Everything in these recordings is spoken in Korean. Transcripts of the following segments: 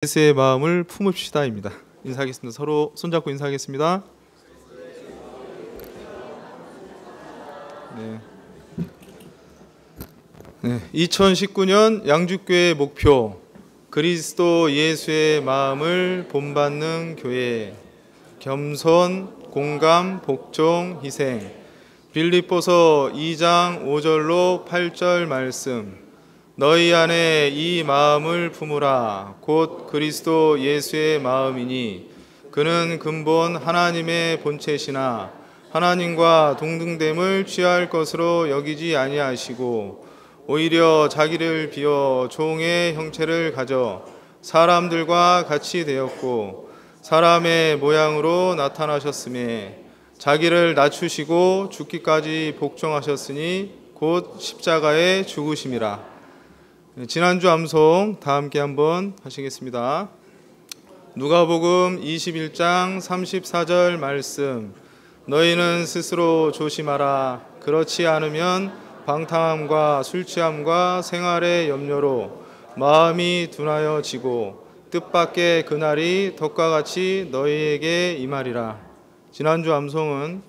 예수의 마음을 품읍시다입니다. 인사하겠습니다. 서로 손잡고 인사하겠습니다. 네. 2019년 양주교회 목표 그리스도 예수의 마음을 본받는 교회, 겸손, 공감, 복종, 희생. 빌립보서 2장 5절로 8절 말씀. 너희 안에 이 마음을 품으라. 곧 그리스도 예수의 마음이니 그는 근본 하나님의 본체시나 하나님과 동등됨을 취할 것으로 여기지 아니하시고 오히려 자기를 비워 종의 형체를 가져 사람들과 같이 되었고 사람의 모양으로 나타나셨음에 자기를 낮추시고 죽기까지 복종하셨으니 곧 십자가에 죽으심이라. 지난주 암송 다 함께 한번 하시겠습니다. 누가복음 21장 34절 말씀. 너희는 스스로 조심하라. 그렇지 않으면 방탕함과 술취함과 생활의 염려로 마음이 둔하여지고 뜻밖의 그날이 덕과 같이 너희에게 임하리라. 지난주 암송은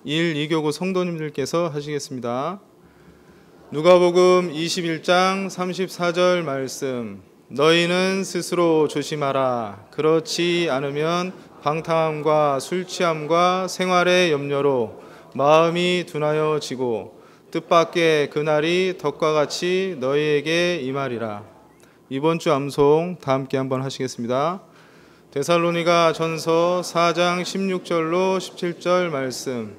2교구 성도님들께서 하시겠습니다. 누가복음 21장 34절 말씀. 너희는 스스로 조심하라. 그렇지 않으면 방탕함과 술취함과 생활의 염려로 마음이 둔하여지고 뜻밖의 그날이 덕과 같이 너희에게 임하리라. 이번 주 암송 다 함께 한번 하시겠습니다. 데살로니가 전서 4장 16절로 17절 말씀.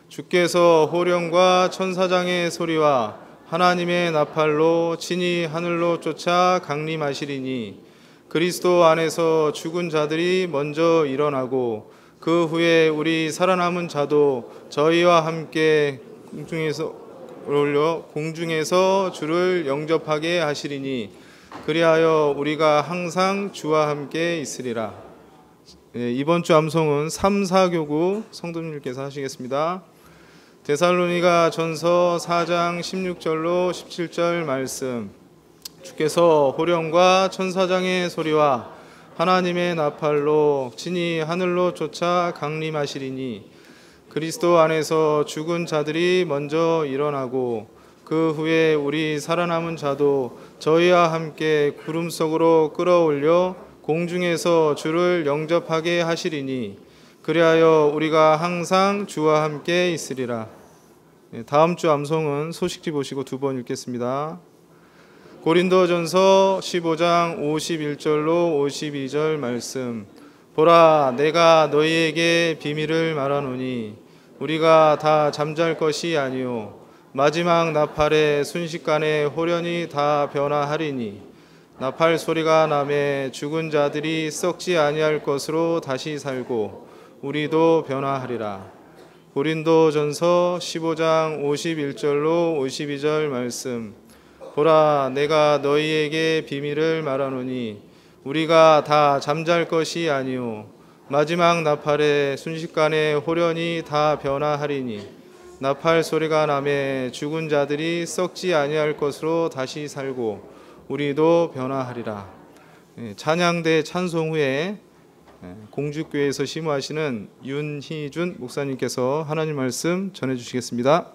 주께서 호령과 천사장의 소리와 하나님의 나팔로 친히 하늘로 쫓아 강림하시리니 그리스도 안에서 죽은 자들이 먼저 일어나고 그 후에 우리 살아남은 자도 저희와 함께 공중에서 주를 영접하게 하시리니 그리하여 우리가 항상 주와 함께 있으리라. 이번 주 암송은 3, 4교구 성도님들께서 하시겠습니다. 데살로니가 전서 4장 16절로 17절 말씀. 주께서 호령과 천사장의 소리와 하나님의 나팔로 친히 하늘로 쫓아 강림하시리니 그리스도 안에서 죽은 자들이 먼저 일어나고 그 후에 우리 살아남은 자도 저희와 함께 구름 속으로 끌어올려 공중에서 주를 영접하게 하시리니 그리하여 우리가 항상 주와 함께 있으리라. 다음 주 암송은 소식지 보시고 두 번 읽겠습니다. 고린도전서 15장 51절로 52절 말씀. 보라, 내가 너희에게 비밀을 말하노니 우리가 다 잠잘 것이 아니요 마지막 나팔의 순식간에 호련히 다 변화하리니 나팔 소리가 나매 죽은 자들이 썩지 아니할 것으로 다시 살고 우리도 변화하리라. 고린도전서 15장 51절로 52절 말씀. 보라, 내가 너희에게 비밀을 말하노니 우리가 다 잠잘 것이 아니요 마지막 나팔의 순식간에 호련히 다 변화하리니 나팔 소리가 나매 죽은 자들이 썩지 아니할 것으로 다시 살고 우리도 변화하리라. 찬양대 찬송 후에 공주교회에서 심우하시는 윤희준 목사님께서 하나님 말씀 전해주시겠습니다.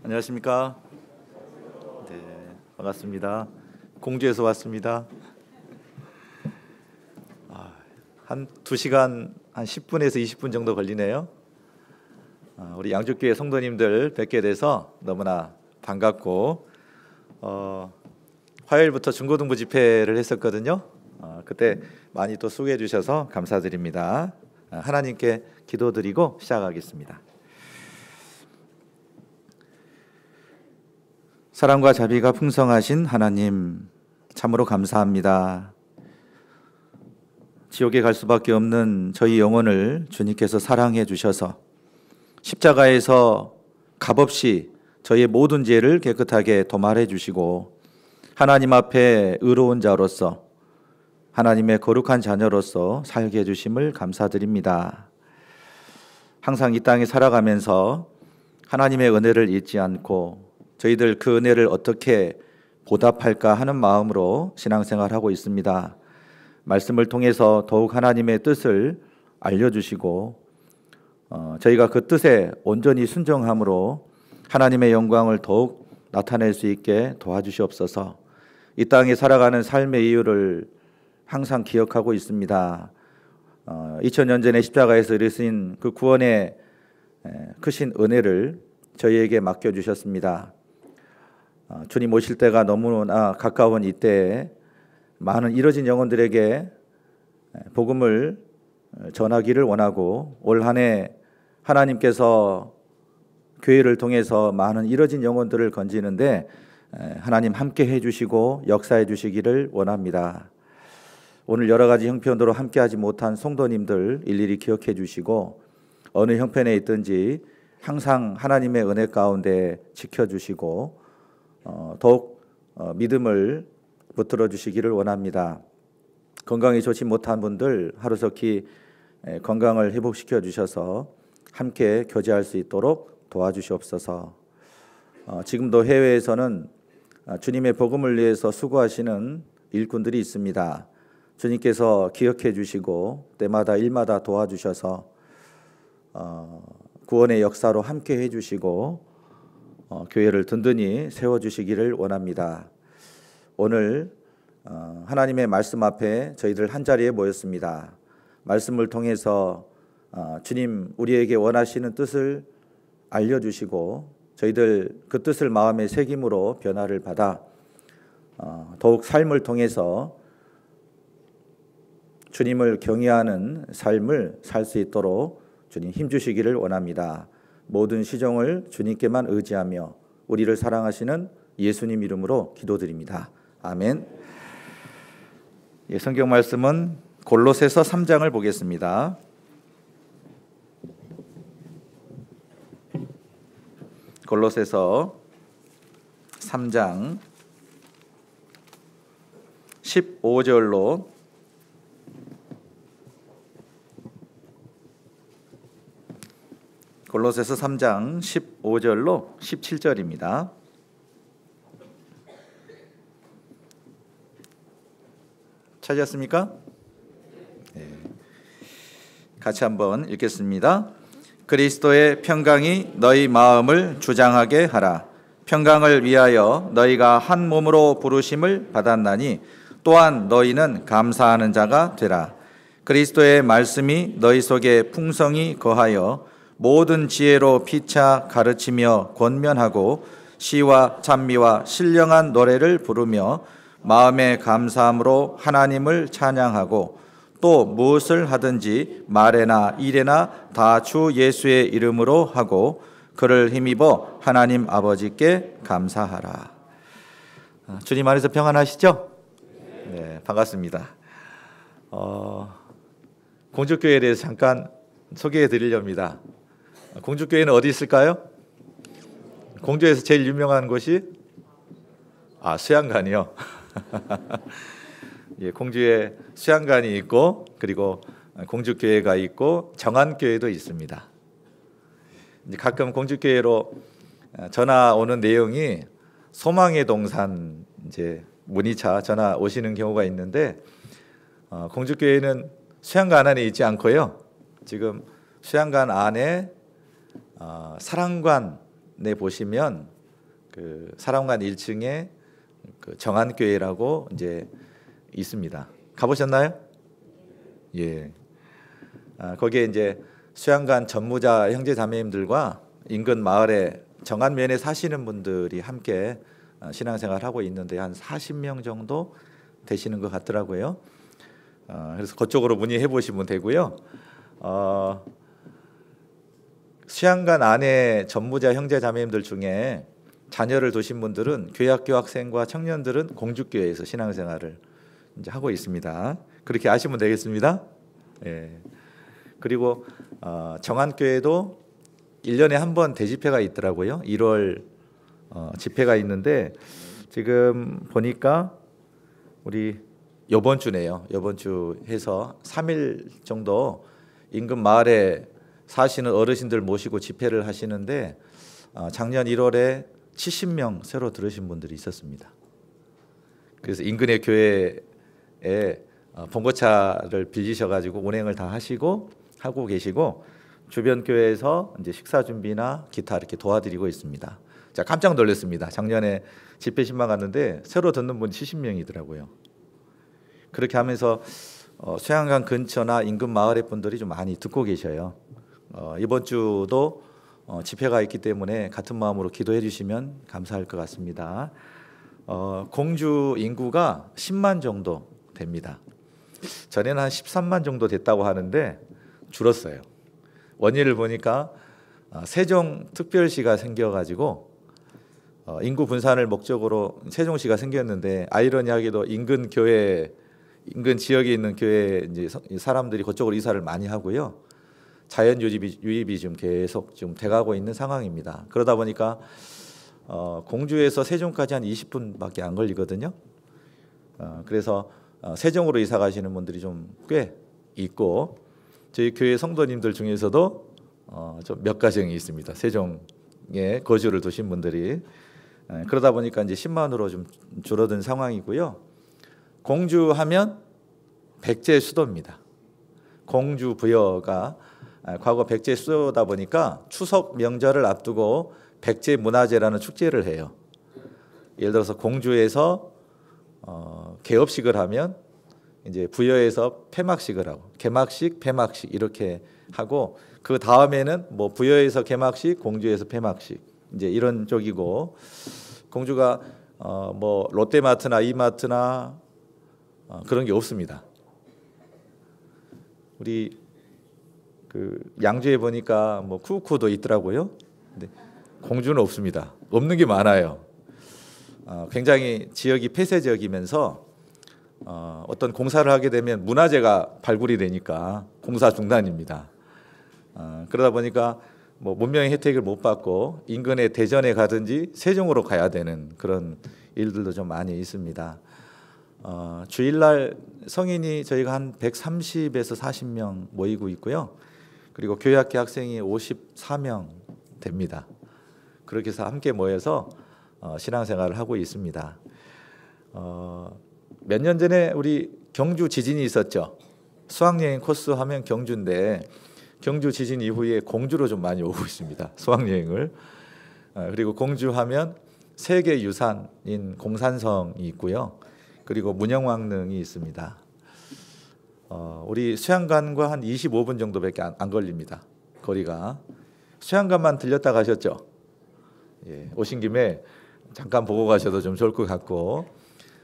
안녕하십니까? 네, 반갑습니다. 공주에서 왔습니다. 한 2시간 한 10분에서 20분 정도 걸리네요. 우리 양주교회 성도님들 뵙게 돼서 너무나 반갑고 화요일부터 중고등부 집회를 했었거든요. 그때 많이 또 수고해 주셔서 감사드립니다. 하나님께 기도드리고 시작하겠습니다. 사랑과 자비가 풍성하신 하나님, 참으로 감사합니다. 지옥에 갈 수밖에 없는 저희 영혼을 주님께서 사랑해 주셔서 십자가에서 값없이 저희의 모든 죄를 깨끗하게 도말해 주시고 하나님 앞에 의로운 자로서 하나님의 거룩한 자녀로서 살게 해주심을 감사드립니다. 항상 이 땅에 살아가면서 하나님의 은혜를 잊지 않고 저희들 그 은혜를 어떻게 보답할까 하는 마음으로 신앙생활하고 있습니다. 말씀을 통해서 더욱 하나님의 뜻을 알려주시고 저희가 그 뜻에 온전히 순종함으로 하나님의 영광을 더욱 나타낼 수 있게 도와주시옵소서. 이 땅에 살아가는 삶의 이유를 항상 기억하고 있습니다. 2000년 전에 십자가에서 이루신 그 구원의 크신 은혜를 저희에게 맡겨주셨습니다. 주님 오실 때가 너무나 가까운 이때에 많은 잃어진 영혼들에게 복음을 전하기를 원하고 올 한 해 하나님께서 교회를 통해서 많은 잃어진 영혼들을 건지는데 하나님 함께 해주시고 역사해 주시기를 원합니다. 오늘 여러 가지 형편으로 함께하지 못한 성도님들 일일이 기억해 주시고 어느 형편에 있든지 항상 하나님의 은혜 가운데 지켜주시고 더욱 믿음을 붙들어 주시기를 원합니다. 건강이 좋지 못한 분들 하루속히 건강을 회복시켜 주셔서 함께 교제할 수 있도록 도와주시옵소서. 지금도 해외에서는 주님의 복음을 위해서 수고하시는 일꾼들이 있습니다. 주님께서 기억해 주시고 때마다 일마다 도와주셔서 구원의 역사로 함께 해주시고 교회를 든든히 세워주시기를 원합니다. 오늘 하나님의 말씀 앞에 저희들 한자리에 모였습니다. 말씀을 통해서 주님 우리에게 원하시는 뜻을 알려주시고 저희들 그 뜻을 마음의 새김으로 변화를 받아 더욱 삶을 통해서 주님을 경외하는 삶을 살 수 있도록 주님 힘주시기를 원합니다. 모든 시종을 주님께만 의지하며 우리를 사랑하시는 예수님 이름으로 기도드립니다. 아멘. 성경 말씀은 골로새서 3장을 보겠습니다. 골로새서 3장 15절로 17절입니다. 찾았습니까? 네. 같이 한번 읽겠습니다. 그리스도의 평강이 너희 마음을 주장하게 하라. 평강을 위하여 너희가 한 몸으로 부르심을 받았나니 또한 너희는 감사하는 자가 되라. 그리스도의 말씀이 너희 속에 풍성히 거하여 모든 지혜로 피차 가르치며 권면하고 시와 찬미와 신령한 노래를 부르며 마음의 감사함으로 하나님을 찬양하고 또 무엇을 하든지 말에나 일에나 다 주 예수의 이름으로 하고 그를 힘입어 하나님 아버지께 감사하라. 주님 안에서 평안하시죠? 네, 반갑습니다. 공주교회에 대해서 잠깐 소개해 드리렵니다. 공주교회는 어디 있을까요? 공주에서 제일 유명한 곳이 수양관이요. 예, 공주에 수양관이 있고 그리고 공주교회가 있고 정안교회도 있습니다. 이제 가끔 공주교회로 전화 오는 내용이 소망의 동산 이제 문의차 전화 오시는 경우가 있는데 공주교회는 수양관 안에 있지 않고요. 지금 수양관 안에 사랑관에 보시면 그 사랑관 1층에 그 정안교회라고 이제 있습니다. 가보셨나요? 예. 거기에 이제 수양관 전무자 형제 자매님들과 인근 마을에 정안면에 사시는 분들이 함께 신앙생활하고 있는데 한 40명 정도 되시는 것 같더라고요. 그래서 그쪽으로 문의해 보시면 되고요. 수양관 안에 전무자 형제 자매님들 중에 자녀를 두신 분들은 교회학교 학생과 청년들은 공주교회에서 신앙생활을 이제 하고 있습니다. 그렇게 아시면 되겠습니다. 예. 그리고 정안교회도 1년에 한 번 대집회가 있더라고요. 1월 집회가 있는데 지금 보니까 우리 이번 주네요. 이번 주 해서 3일 정도 인근 마을에 사시는 어르신들 모시고 집회를 하시는데 작년 1월에 70명 새로 들으신 분들이 있었습니다. 그래서 인근의 교회에 봉고차를 빌리셔가지고 운행을 다 하고 계시고 주변 교회에서 이제 식사 준비나 기타 이렇게 도와드리고 있습니다. 자, 깜짝 놀랐습니다. 작년에 집회 신방 갔는데 새로 듣는 분이 70명이더라고요. 그렇게 하면서 수양관 근처나 인근 마을의 분들이 좀 많이 듣고 계셔요. 이번 주도 집회가 있기 때문에 같은 마음으로 기도해 주시면 감사할 것 같습니다. 공주 인구가 10만 정도 됩니다. 전에는 한 13만 정도 됐다고 하는데 줄었어요. 원인을 보니까 세종특별시가 생겨가지고 인구 분산을 목적으로 세종시가 생겼는데 아이러니하게도 인근 지역에 있는 교회 이제 사람들이 그쪽으로 이사를 많이 하고요. 자연 유입이 좀 계속 좀 돼가고 있는 상황입니다. 그러다 보니까 공주에서 세종까지 한 20분밖에 안 걸리거든요. 그래서 세종으로 이사 가시는 분들이 좀 꽤 있고 저희 교회 성도님들 중에서도 좀 몇 가정이 있습니다. 세종에 거주를 두신 분들이 그러다 보니까 이제 10만으로 좀 줄어든 상황이고요. 공주하면 백제 수도입니다. 공주 부여가 과거 백제 수도다 보니까 추석 명절을 앞두고 백제 문화제라는 축제를 해요. 예를 들어서 공주에서 개업식을 하면 이제 부여에서 폐막식을 하고 개막식, 폐막식 이렇게 하고 그 다음에는 뭐 부여에서 개막식, 공주에서 폐막식 이제 이런 쪽이고 공주가 뭐 롯데마트나 이마트나 그런 게 없습니다. 우리 그 양주에 보니까 뭐 쿠쿠도 있더라고요. 근데 공주는 없습니다. 없는 게 많아요. 굉장히 지역이 폐쇄 지역이면서 어떤 공사를 하게 되면 문화재가 발굴이 되니까 공사 중단입니다. 그러다 보니까 뭐 문명의 혜택을 못 받고 인근의 대전에 가든지 세종으로 가야 되는 그런 일들도 좀 많이 있습니다. 주일날 성인이 저희가 한 130에서 40명 모이고 있고요. 그리고 교회학교 학생이 54명 됩니다. 그렇게 해서 함께 모여서 신앙생활을 하고 있습니다. 몇 년 전에 우리 경주 지진이 있었죠. 수학여행 코스 하면 경주인데 경주 지진 이후에 공주로 좀 많이 오고 있습니다. 수학여행을. 그리고 공주 하면 세계 유산인 공산성이 있고요. 그리고 문영왕릉이 있습니다. 우리 수양관과 한 25분 정도밖에 안 걸립니다. 거리가. 수양관만 들렸다 가셨죠? 예, 오신 김에 잠깐 보고 가셔도 좀 좋을 것 같고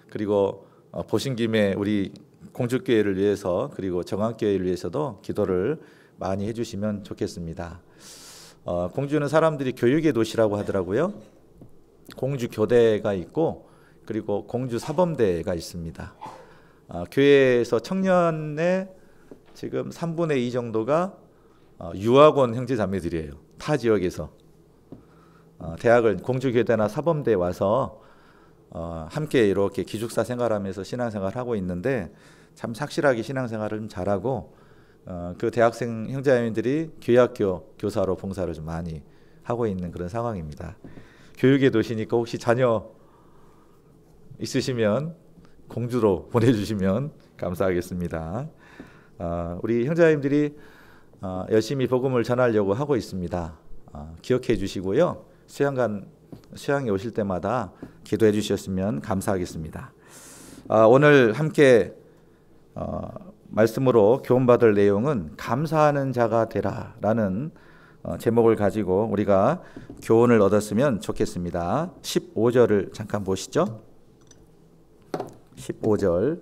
그리고 보신 김에 우리 공주교회를 위해서 그리고 정안교회를 위해서도 기도를 많이 해주시면 좋겠습니다. 공주는 사람들이 교육의 도시라고 하더라고요. 공주교대가 있고 그리고 공주사범대가 있습니다. 교회에서 청년의 지금 3분의 2 정도가 유학 온 형제자매들이에요. 타 지역에서 대학을 공주교대나 사범대에 와서 함께 이렇게 기숙사 생활하면서 신앙생활을 하고 있는데 참 착실하게 신앙생활을 좀 잘하고 그 대학생 형제자매들이 교회학교 교사로 봉사를 좀 많이 하고 있는 그런 상황입니다. 교육의 도시니까 혹시 자녀 있으시면 공주로 보내주시면 감사하겠습니다. 우리 형제자매들이 열심히 복음을 전하려고 하고 있습니다. 기억해 주시고요. 수양관 수양에 오실 때마다 기도해 주셨으면 감사하겠습니다. 오늘 함께 말씀으로 교훈받을 내용은 감사하는 자가 되라라는 제목을 가지고 우리가 교훈을 얻었으면 좋겠습니다. 15절을 잠깐 보시죠. 15절.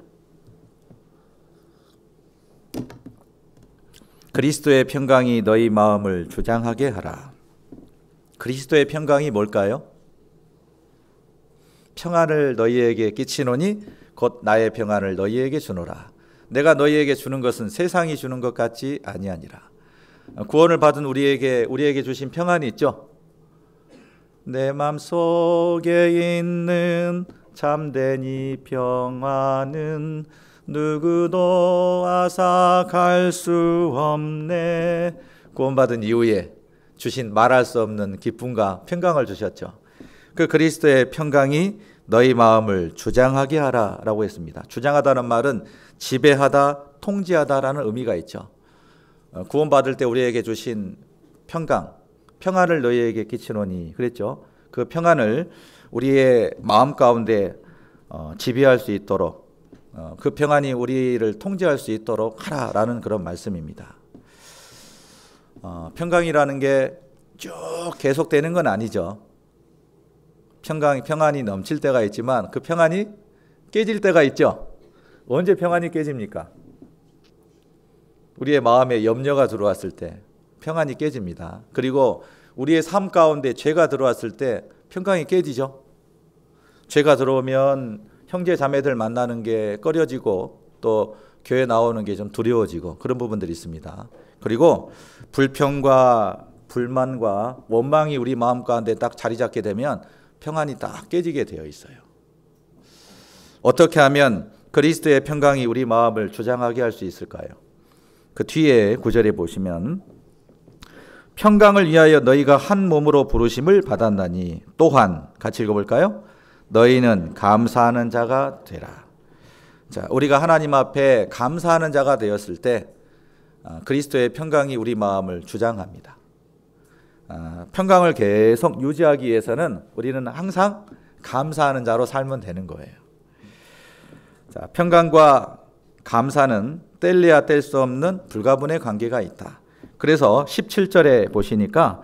그리스도의 평강이 너희 마음을 주장하게 하라. 그리스도의 평강이 뭘까요? 평안을 너희에게 끼치노니 곧 나의 평안을 너희에게 주노라. 내가 너희에게 주는 것은 세상이 주는 것 같지 아니하니라. 구원을 받은 우리에게 주신 평안이 있죠. 내 마음속에 있는 참된 이 평안은 누구도 앗아갈 수 없네. 구원받은 이후에 주신 말할 수 없는 기쁨과 평강을 주셨죠. 그 그리스도의 평강이 너희 마음을 주장하게 하라라고 했습니다. 주장하다는 말은 지배하다, 통제하다라는 의미가 있죠. 구원받을 때 우리에게 주신 평안을 너희에게 끼치노니 그랬죠. 그 평안을 우리의 마음 가운데 지배할 수 있도록 그 평안이 우리를 통제할 수 있도록 하라라는 그런 말씀입니다. 평강이라는 게 쭉 계속되는 건 아니죠. 평안이 넘칠 때가 있지만 그 평안이 깨질 때가 있죠. 언제 평안이 깨집니까? 우리의 마음에 염려가 들어왔을 때 평안이 깨집니다. 그리고 우리의 삶 가운데 죄가 들어왔을 때 평강이 깨지죠. 죄가 들어오면 형제 자매들 만나는 게 꺼려지고 또 교회 나오는 게 좀 두려워지고 그런 부분들이 있습니다. 그리고 불평과 불만과 원망이 우리 마음 가운데 딱 자리 잡게 되면 평안이 딱 깨지게 되어 있어요. 어떻게 하면 그리스도의 평강이 우리 마음을 주장하게 할 수 있을까요? 그 뒤에 구절에 보시면 평강을 위하여 너희가 한 몸으로 부르심을 받았나니 또한 같이 읽어볼까요? 너희는 감사하는 자가 되라. 자, 우리가 하나님 앞에 감사하는 자가 되었을 때 그리스도의 평강이 우리 마음을 주장합니다. 평강을 계속 유지하기 위해서는 우리는 항상 감사하는 자로 살면 되는 거예요. 자, 평강과 감사는 뗄래야 뗄 수 없는 불가분의 관계가 있다. 그래서 17절에 보시니까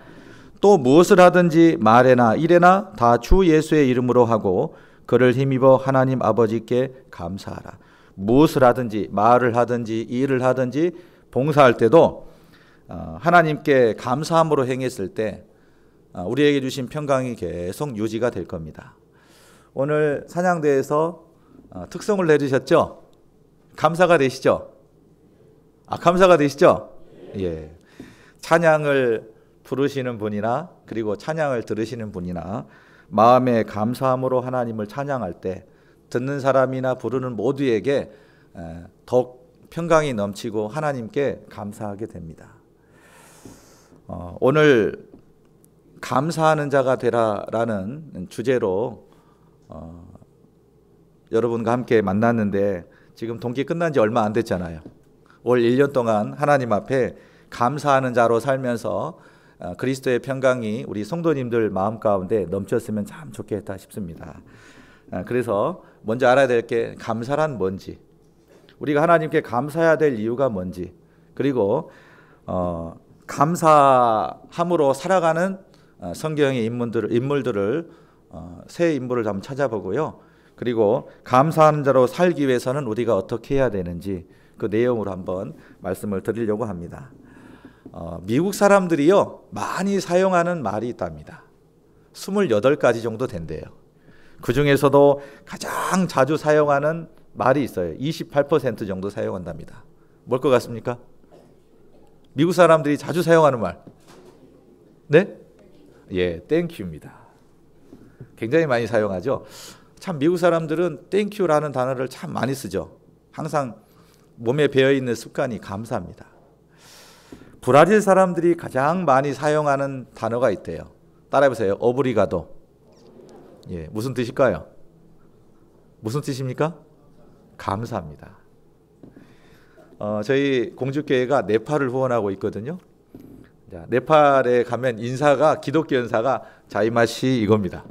또 무엇을 하든지 말에나 일에나 다 주 예수의 이름으로 하고 그를 힘입어 하나님 아버지께 감사하라. 무엇을 하든지 말을 하든지 일을 하든지 봉사할 때도 하나님께 감사함으로 행했을 때 우리에게 주신 평강이 계속 유지가 될 겁니다. 오늘 찬양대에서 특성을 내주셨죠? 감사가 되시죠? 감사가 되시죠? 예. 찬양을 부르시는 분이나 그리고 찬양을 들으시는 분이나 마음에 감사함으로 하나님을 찬양할 때 듣는 사람이나 부르는 모두에게 더욱 평강이 넘치고 하나님께 감사하게 됩니다. 오늘 감사하는 자가 되라라는 주제로 여러분과 함께 만났는데 지금 동기 끝난 지 얼마 안 됐잖아요. 올 1년 동안 하나님 앞에 감사하는 자로 살면서 그리스도의 평강이 우리 성도님들 마음 가운데 넘쳤으면 참 좋겠다 싶습니다. 그래서 먼저 알아야 될 게 감사란 뭔지, 우리가 하나님께 감사해야 될 이유가 뭔지, 그리고 감사함으로 살아가는 성경의 인물들을 새 인물을 한번 찾아보고요. 그리고 감사하는 자로 살기 위해서는 우리가 어떻게 해야 되는지 그 내용으로 한번 말씀을 드리려고 합니다. 미국 사람들이요 많이 사용하는 말이 있답니다. 28가지 정도 된대요. 그 중에서도 가장 자주 사용하는 말이 있어요. 28% 정도 사용한답니다. 뭘 것 같습니까? 미국 사람들이 자주 사용하는 말. 네? 예, 땡큐입니다. 굉장히 많이 사용하죠. 참 미국 사람들은 땡큐라는 단어를 참 많이 쓰죠. 항상 몸에 배어있는 습관이 감사합니다. 브라질 사람들이 가장 많이 사용하는 단어가 있대요. 따라해보세요. 오브리가도. 예, 무슨 뜻일까요? 무슨 뜻입니까? 감사합니다. 저희 공주교회가 네팔을 후원하고 있거든요. 자, 네팔에 가면 인사가 기독교 인사가 자이마시 이겁니다.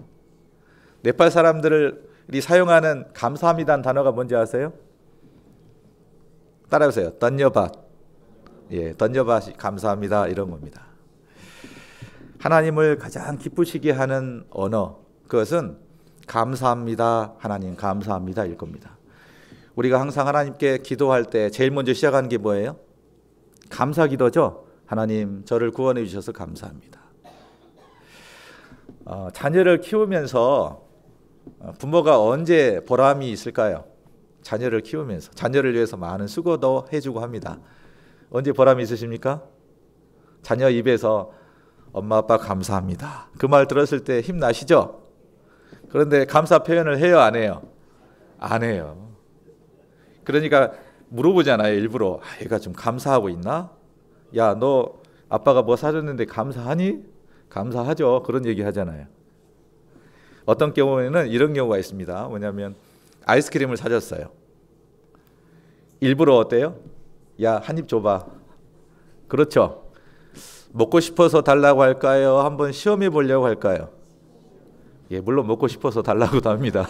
네팔 사람들이 사용하는 감사합니다는 단어가 뭔지 아세요? 따라해보세요. 던여밭. 예, 던여밭이 감사합니다 이런 겁니다. 하나님을 가장 기쁘시게 하는 언어, 그것은 감사합니다, 하나님 감사합니다 일 겁니다. 우리가 항상 하나님께 기도할 때 제일 먼저 시작하는 게 뭐예요? 감사 기도죠. 하나님 저를 구원해 주셔서 감사합니다. 자녀를 키우면서 부모가 언제 보람이 있을까요? 자녀를 키우면서 자녀를 위해서 많은 수고도 해주고 합니다. 언제 보람이 있으십니까? 자녀 입에서 엄마 아빠 감사합니다 그 말 들었을 때 힘나시죠? 그런데 감사 표현을 해요 안 해요? 안 해요. 그러니까 물어보잖아요. 일부러 얘가 좀 감사하고 있나? 야, 너 아빠가 뭐 사줬는데 감사하니? 감사하죠. 그런 얘기 하잖아요. 어떤 경우에는 이런 경우가 있습니다. 뭐냐면 아이스크림을 사줬어요. 일부러 어때요? 야, 한 입 줘봐. 그렇죠. 먹고 싶어서 달라고 할까요? 한번 시험해 보려고 할까요? 예, 물론 먹고 싶어서 달라고도 합니다.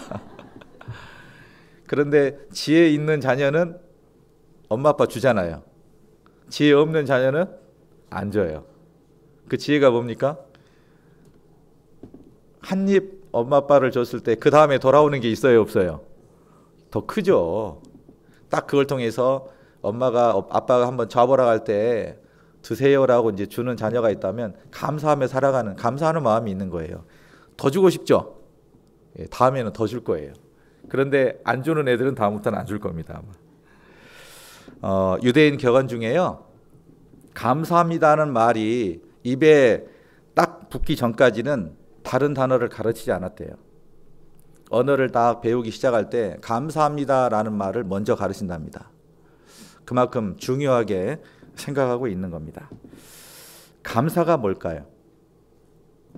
그런데 지혜 있는 자녀는 엄마 아빠 주잖아요. 지혜 없는 자녀는 안 줘요. 그 지혜가 뭡니까? 한 입 엄마 아빠를 줬을 때 그 다음에 돌아오는 게 있어요 없어요? 더 크죠. 딱 그걸 통해서 아빠가 한번 잡으러 갈 때 드세요라고 이제 주는 자녀가 있다면 감사하며 살아가는 감사하는 마음이 있는 거예요. 더 주고 싶죠. 예, 다음에는 더 줄 거예요. 그런데 안 주는 애들은 다음부터는 안 줄 겁니다. 유대인 격언 중에요. 감사합니다는 말이 입에 딱 붙기 전까지는 다른 단어를 가르치지 않았대요. 언어를 딱 배우기 시작할 때 감사합니다라는 말을 먼저 가르친답니다. 그만큼 중요하게 생각하고 있는 겁니다. 감사가 뭘까요?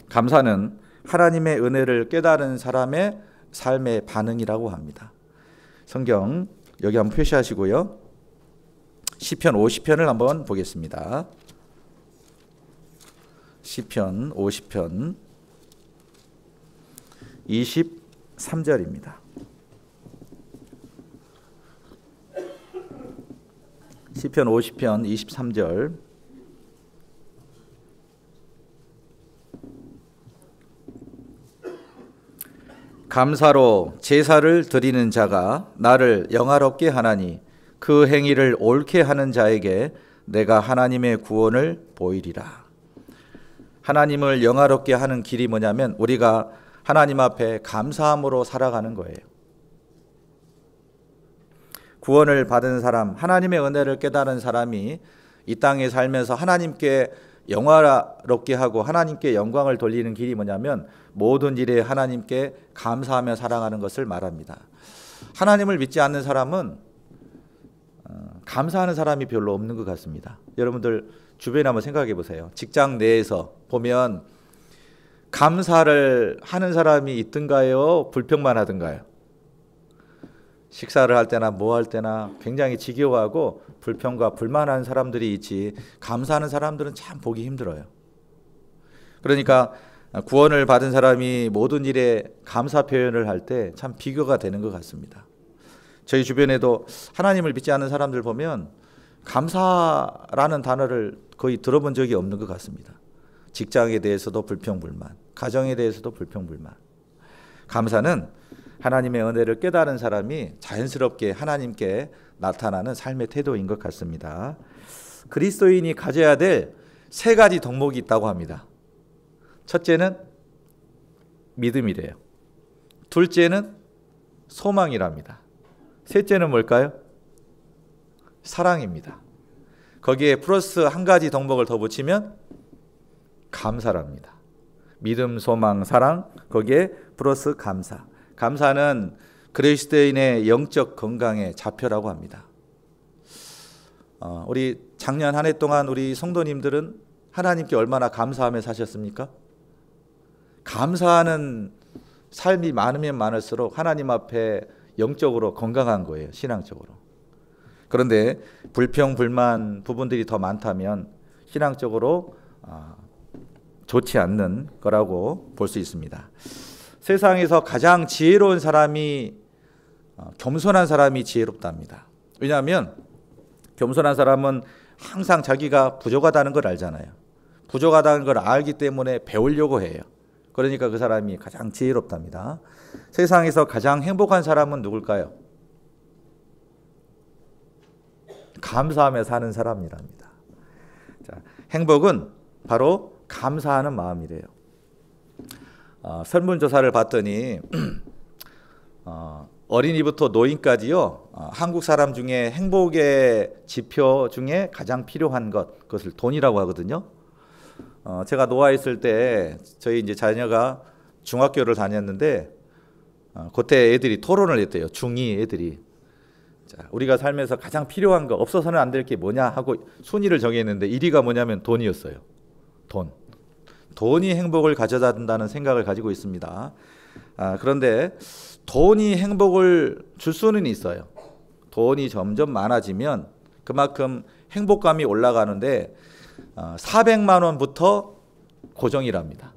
감사는 하나님의 은혜를 깨달은 사람의 삶의 반응이라고 합니다. 성경 여기 한번 표시하시고요. 시편 50편을 한번 보겠습니다. 시편 50편 23절입니다. 시편 50편 23절 감사로 제사를 드리는 자가 나를 영화롭게 하나니 그 행위를 옳게 하는 자에게 내가 하나님의 구원을 보이리라. 하나님을 영화롭게 하는 길이 뭐냐면 우리가 하나님 앞에 감사함으로 살아가는 거예요. 구원을 받은 사람, 하나님의 은혜를 깨달은 사람이 이 땅에 살면서 하나님께 영화롭게 하고 하나님께 영광을 돌리는 길이 뭐냐면 모든 일에 하나님께 감사하며 살아가는 것을 말합니다. 하나님을 믿지 않는 사람은 감사하는 사람이 별로 없는 것 같습니다. 여러분들 주변에 한번 생각해 보세요. 직장 내에서 보면 감사를 하는 사람이 있든가요? 불평만 하든가요? 식사를 할 때나 뭐 할 때나 굉장히 지겨워하고 불평과 불만하는 사람들이 있지 감사하는 사람들은 참 보기 힘들어요. 그러니까 구원을 받은 사람이 모든 일에 감사 표현을 할 때 참 비교가 되는 것 같습니다. 저희 주변에도 하나님을 믿지 않는 사람들 보면 감사라는 단어를 거의 들어본 적이 없는 것 같습니다. 직장에 대해서도 불평불만, 가정에 대해서도 불평불만. 감사는 하나님의 은혜를 깨달은 사람이 자연스럽게 하나님께 나타나는 삶의 태도인 것 같습니다. 그리스도인이 가져야 될 세 가지 덕목이 있다고 합니다. 첫째는 믿음이래요. 둘째는 소망이랍니다. 셋째는 뭘까요? 사랑입니다. 거기에 플러스 한 가지 덕목을 더 붙이면 감사랍니다. 믿음, 소망, 사랑, 거기에 플러스 감사. 감사는 그리스도인의 영적 건강의 좌표라고 합니다. 우리 작년 한 해 동안 우리 성도님들은 하나님께 얼마나 감사하며 사셨습니까? 감사하는 삶이 많으면 많을수록 하나님 앞에 영적으로 건강한 거예요. 신앙적으로. 그런데 불평, 불만 부분들이 더 많다면 신앙적으로 좋지 않는 거라고 볼 수 있습니다. 세상에서 가장 지혜로운 사람이 겸손한 사람이 지혜롭답니다. 왜냐하면 겸손한 사람은 항상 자기가 부족하다는 걸 알잖아요. 부족하다는 걸 알기 때문에 배우려고 해요. 그러니까 그 사람이 가장 지혜롭답니다. 세상에서 가장 행복한 사람은 누굴까요? 감사하며 사는 사람이랍니다. 자, 행복은 바로 감사하는 마음이래요. 설문조사를 봤더니 어린이부터 노인까지요, 한국 사람 중에 행복의 지표 중에 가장 필요한 그것을 돈이라고 하거든요. 제가 노아 있을 때 저희 이제 자녀가 중학교를 다녔는데 그때 애들이 토론을 했대요. 중2 애들이. 자, 우리가 살면서 가장 필요한 거, 없어서는 안 될 게 뭐냐 하고 순위를 정했는데 1위가 뭐냐면 돈이었어요. 돈이 행복을 가져다 준다는 생각을 가지고 있습니다. 그런데 돈이 행복을 줄 수는 있어요. 돈이 점점 많아지면 그만큼 행복감이 올라가는데 400만 원부터 고정이랍니다.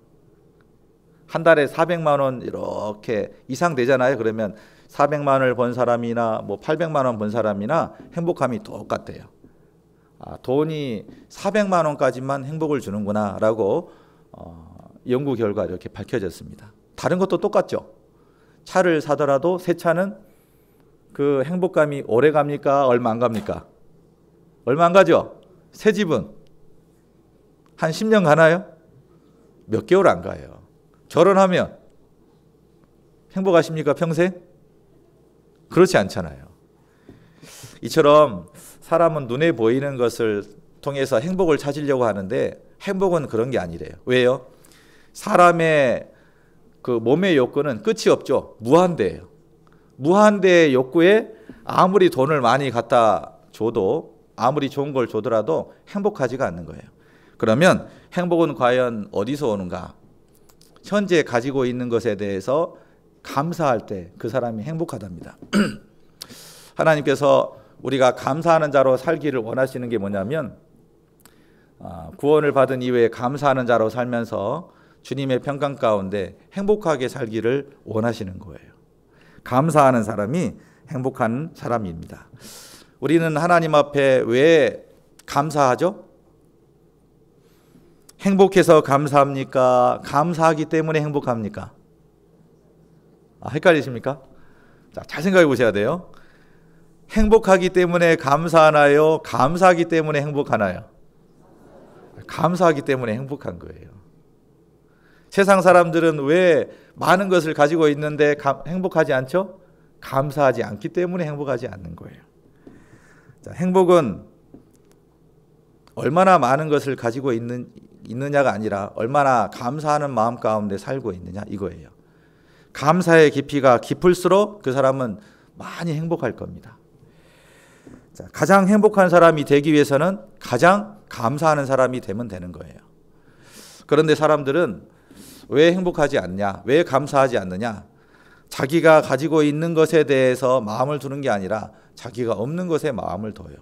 한 달에 400만 원 이렇게 이상 되잖아요. 그러면 400만 원을 번 사람이나 뭐 800만 원 번 사람이나 행복감이 똑같아요. 돈이 400만 원까지만 행복을 주는구나라고 연구 결과 이렇게 밝혀졌습니다. 다른 것도 똑같죠. 차를 사더라도 새 차는 그 행복감이 오래 갑니까? 얼마 안 갑니까? 얼마 안 가죠? 새 집은 한 10년 가나요? 몇 개월 안 가요. 결혼하면 행복하십니까? 평생? 그렇지 않잖아요. 이처럼 사람은 눈에 보이는 것을 통해서 행복을 찾으려고 하는데 행복은 그런 게 아니래요. 왜요? 사람의 그 몸의 욕구는 끝이 없죠. 무한대예요. 무한대의 욕구에 아무리 돈을 많이 갖다 줘도, 아무리 좋은 걸 줘더라도 행복하지가 않는 거예요. 그러면 행복은 과연 어디서 오는가? 현재 가지고 있는 것에 대해서 감사할 때 그 사람이 행복하답니다. 하나님께서 우리가 감사하는 자로 살기를 원하시는 게 뭐냐면, 구원을 받은 이후에 감사하는 자로 살면서 주님의 평강 가운데 행복하게 살기를 원하시는 거예요. 감사하는 사람이 행복한 사람입니다. 우리는 하나님 앞에 왜 감사하죠? 행복해서 감사합니까? 감사하기 때문에 행복합니까? 헷갈리십니까? 자, 잘 생각해 보셔야 돼요. 행복하기 때문에 감사하나요? 감사하기 때문에 행복하나요? 감사하기 때문에 행복한 거예요. 세상 사람들은 왜 많은 것을 가지고 있는데 행복하지 않죠? 감사하지 않기 때문에 행복하지 않는 거예요. 자, 행복은 얼마나 많은 것을 가지고 있느냐가 아니라 얼마나 감사하는 마음 가운데 살고 있느냐, 이거예요. 감사의 깊이가 깊을수록 그 사람은 많이 행복할 겁니다. 자, 가장 행복한 사람이 되기 위해서는 가장 감사하는 사람이 되면 되는 거예요. 그런데 사람들은 왜 행복하지 않냐? 왜 감사하지 않느냐? 자기가 가지고 있는 것에 대해서 마음을 두는 게 아니라 자기가 없는 것에 마음을 둬요.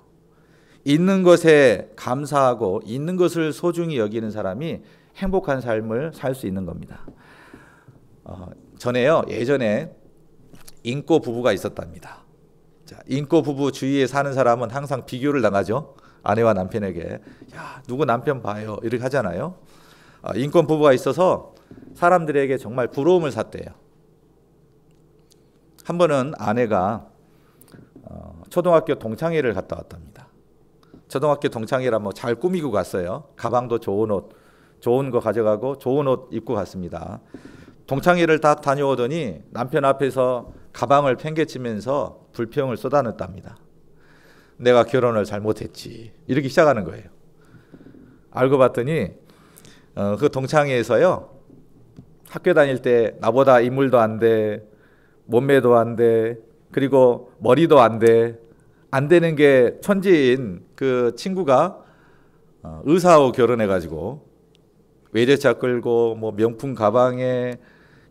있는 것에 감사하고 있는 것을 소중히 여기는 사람이 행복한 삶을 살 수 있는 겁니다. 예전에 인꼬 부부가 있었답니다. 자, 인꼬 부부 주위에 사는 사람은 항상 비교를 당하죠. 아내와 남편에게. 야, 누구 남편 봐요. 이렇게 하잖아요. 인꼬 부부가 있어서 사람들에게 정말 부러움을 샀대요. 한 번은 아내가 초등학교 동창회를 갔다 왔답니다. 초등학교 동창회라 뭐 잘 꾸미고 갔어요. 가방도 좋은 옷, 좋은 거 가져가고 좋은 옷 입고 갔습니다. 동창회를 딱 다녀오더니 남편 앞에서 가방을 팽개치면서 불평을 쏟아냈답니다. 내가 결혼을 잘못했지. 이렇게 시작하는 거예요. 알고 봤더니 그 동창회에서요, 학교 다닐 때 나보다 인물도 안 돼, 몸매도 안 돼, 그리고 머리도 안 돼, 안 되는 게 천재인 그 친구가 의사하고 결혼해가지고 외제차 끌고 뭐 명품 가방에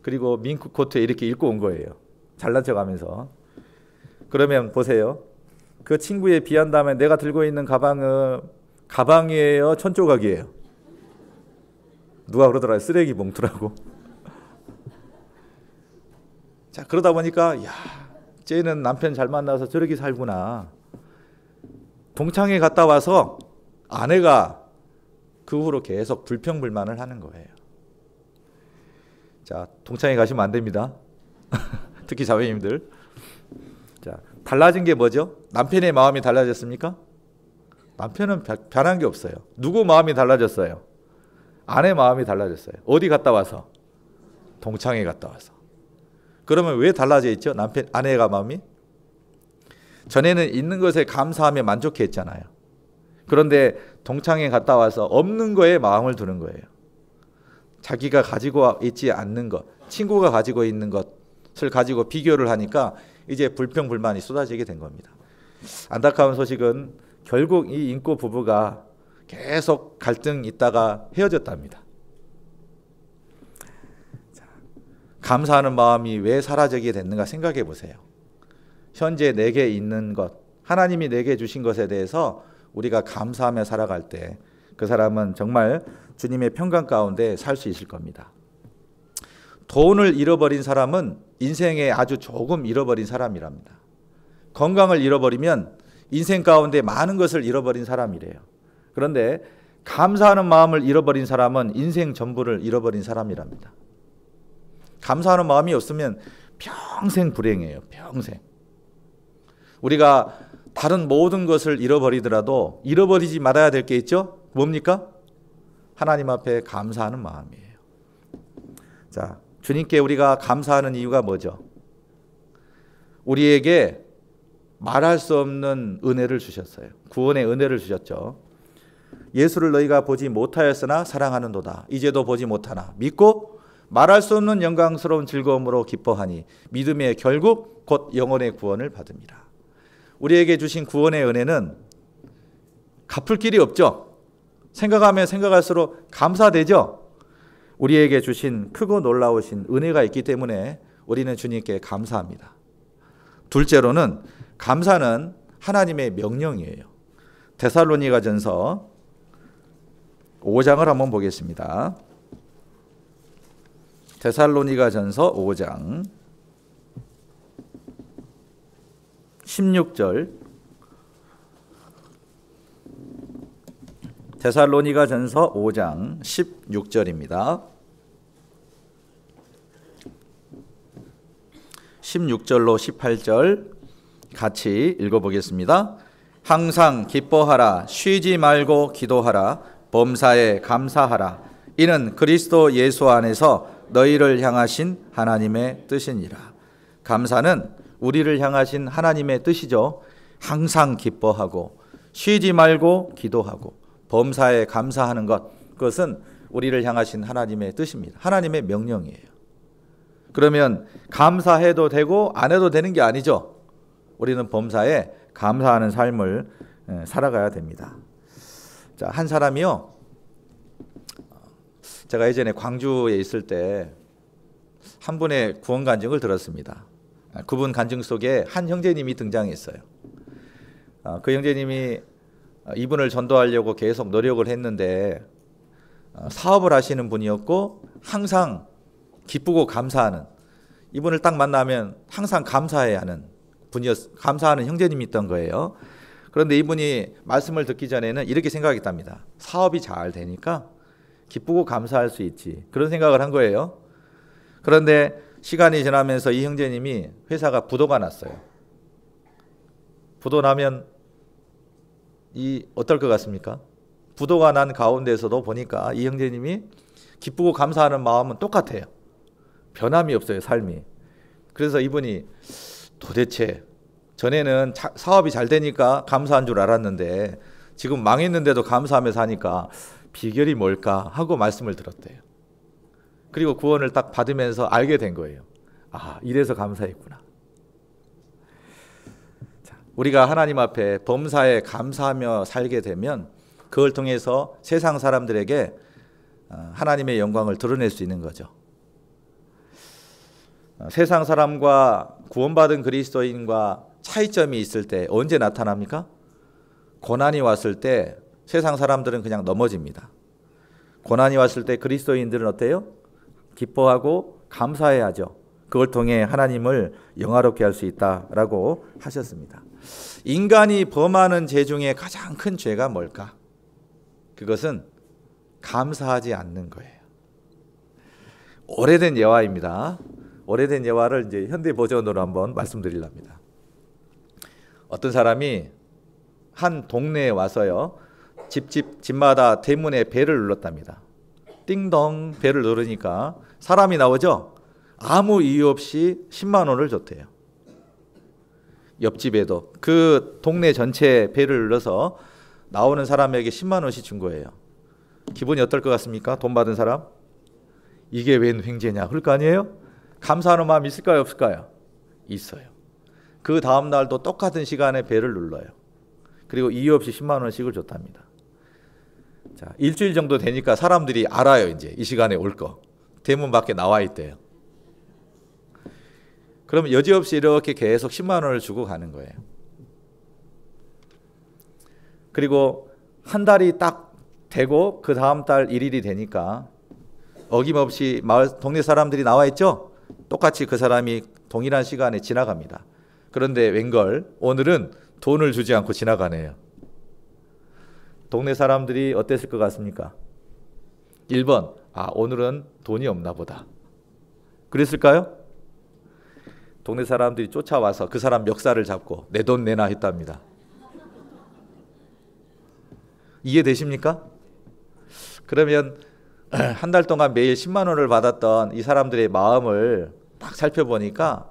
그리고 밍크 코트에 이렇게 입고 온 거예요. 잘난 척하면서. 그러면 보세요. 그 친구에 비한다면 내가 들고 있는 가방은 가방이에요, 천조각이에요? 누가 그러더라고요. 쓰레기 봉투라고. 자, 그러다 보니까 야, 쟤는 남편 잘 만나서 저렇게 살구나. 동창회 갔다 와서 아내가 그 후로 계속 불평불만을 하는 거예요. 자, 동창회 가시면 안 됩니다. 특히 자매님들. 자, 달라진 게 뭐죠? 남편의 마음이 달라졌습니까? 남편은 변한 게 없어요. 누구 마음이 달라졌어요? 아내 마음이 달라졌어요. 어디 갔다 와서? 동창회 갔다 와서. 그러면 왜 달라져 있죠? 아내가 마음이? 전에는 있는 것에 감사하며 만족해 했잖아요. 그런데 동창회 갔다 와서 없는 거에 마음을 두는 거예요. 자기가 가지고 있지 않는 것, 친구가 가지고 있는 것을 가지고 비교를 하니까 이제 불평불만이 쏟아지게 된 겁니다. 안타까운 소식은 결국 이 인고 부부가 계속 갈등 있다가 헤어졌답니다. 감사하는 마음이 왜 사라지게 됐는가 생각해 보세요. 현재 내게 있는 것, 하나님이 내게 주신 것에 대해서 우리가 감사하며 살아갈 때 그 사람은 정말 주님의 평강 가운데 살 수 있을 겁니다. 돈을 잃어버린 사람은 인생에 아주 조금 잃어버린 사람이랍니다. 건강을 잃어버리면 인생 가운데 많은 것을 잃어버린 사람이래요. 그런데 감사하는 마음을 잃어버린 사람은 인생 전부를 잃어버린 사람이랍니다. 감사하는 마음이 없으면 평생 불행해요. 평생. 우리가 다른 모든 것을 잃어버리더라도 잃어버리지 말아야 될 게 있죠? 뭡니까? 하나님 앞에 감사하는 마음이에요. 자, 주님께 우리가 감사하는 이유가 뭐죠? 우리에게 말할 수 없는 은혜를 주셨어요. 구원의 은혜를 주셨죠. 예수를 너희가 보지 못하였으나 사랑하는도다. 이제도 보지 못하나 믿고 말할 수 없는 영광스러운 즐거움으로 기뻐하니 믿음의 결국 곧 영혼의 구원을 받음이라. 우리에게 주신 구원의 은혜는 갚을 길이 없죠. 생각하면 생각할수록 감사되죠. 우리에게 주신 크고 놀라우신 은혜가 있기 때문에 우리는 주님께 감사합니다. 둘째로는 감사는 하나님의 명령이에요. 데살로니가전서 5장을 한번 보겠습니다. 데살로니가전서 5장 16절. 데살로니가전서 5장 16절입니다. 16절로 18절 같이 읽어보겠습니다. 항상 기뻐하라, 쉬지 말고 기도하라, 범사에 감사하라. 이는 그리스도 예수 안에서 너희를 향하신 하나님의 뜻이니라. 감사는 우리를 향하신 하나님의 뜻이죠. 항상 기뻐하고 쉬지 말고 기도하고 범사에 감사하는 것, 그것은 우리를 향하신 하나님의 뜻입니다. 하나님의 명령이에요. 그러면 감사해도 되고 안 해도 되는 게 아니죠. 우리는 범사에 감사하는 삶을 살아가야 됩니다. 자, 한 사람이요. 제가 예전에 광주에 있을 때 한 분의 구원 간증을 들었습니다. 그분 간증 속에 한 형제님이 등장했어요. 그 형제님이 이분을 전도하려고 계속 노력을 했는데 사업을 하시는 분이었고 항상 기쁘고 감사하는, 이분을 딱 만나면 항상 감사해야 하는 감사하는 형제님이 있던 거예요. 그런데 이분이 말씀을 듣기 전에는 이렇게 생각했답니다. 사업이 잘 되니까 기쁘고 감사할 수 있지, 그런 생각을 한 거예요. 그런데 시간이 지나면서 이 형제님이 회사가 부도가 났어요. 부도 나면 어떨 것 같습니까? 부도가 난 가운데서도 보니까 이 형제님이 기쁘고 감사하는 마음은 똑같아요. 변함이 없어요, 삶이. 그래서 이분이 도대체 전에는 사업이 잘 되니까 감사한 줄 알았는데 지금 망했는데도 감사하며 사니까 비결이 뭘까 하고 말씀을 들었대요. 그리고 구원을 딱 받으면서 알게 된 거예요. 아, 이래서 감사했구나. 우리가 하나님 앞에 범사에 감사하며 살게 되면 그걸 통해서 세상 사람들에게 하나님의 영광을 드러낼 수 있는 거죠. 세상 사람과 구원받은 그리스도인과 차이점이 있을 때 언제 나타납니까? 고난이 왔을 때 세상 사람들은 그냥 넘어집니다. 고난이 왔을 때 그리스도인들은 어때요? 기뻐하고 감사해야죠. 그걸 통해 하나님을 영화롭게 할 수 있다라고 하셨습니다. 인간이 범하는 죄 중에 가장 큰 죄가 뭘까? 그것은 감사하지 않는 거예요. 오래된 예화입니다. 오래된 예화를 이제 현대 버전으로 한번 말씀드리랍니다. 어떤 사람이 한 동네에 와서요, 집마다 대문에 벨을 눌렀답니다. 띵동 벨을 누르니까 사람이 나오죠. 아무 이유 없이 10만 원을 줬대요. 옆집에도 그 동네 전체 벨을 눌러서 나오는 사람에게 10만 원씩 준 거예요. 기분이 어떨 것 같습니까? 돈 받은 사람? 이게 웬 횡재냐? 그럴 거 아니에요? 감사하는 마음이 있을까요? 없을까요? 있어요. 그 다음 날도 똑같은 시간에 벨을 눌러요. 그리고 이유 없이 10만 원씩을 줬답니다. 자, 일주일 정도 되니까 사람들이 알아요. 이제 이 시간에 올 거. 대문 밖에 나와 있대요. 그러면 여지없이 이렇게 계속 10만 원을 주고 가는 거예요. 그리고 한 달이 딱 되고 그 다음 달 1일이 되니까 어김없이 동네 사람들이 나와 있죠. 똑같이 그 사람이 동일한 시간에 지나갑니다. 그런데 웬걸 오늘은 돈을 주지 않고 지나가네요. 동네 사람들이 어땠을 것 같습니까? 1번, 오늘은 돈이 없나 보다. 그랬을까요? 동네 사람들이 쫓아와서 그 사람 멱살을 잡고 내 돈 내놔 했답니다. 이해되십니까? 그러면 한 달 동안 매일 10만 원을 받았던 이 사람들의 마음을 딱 살펴보니까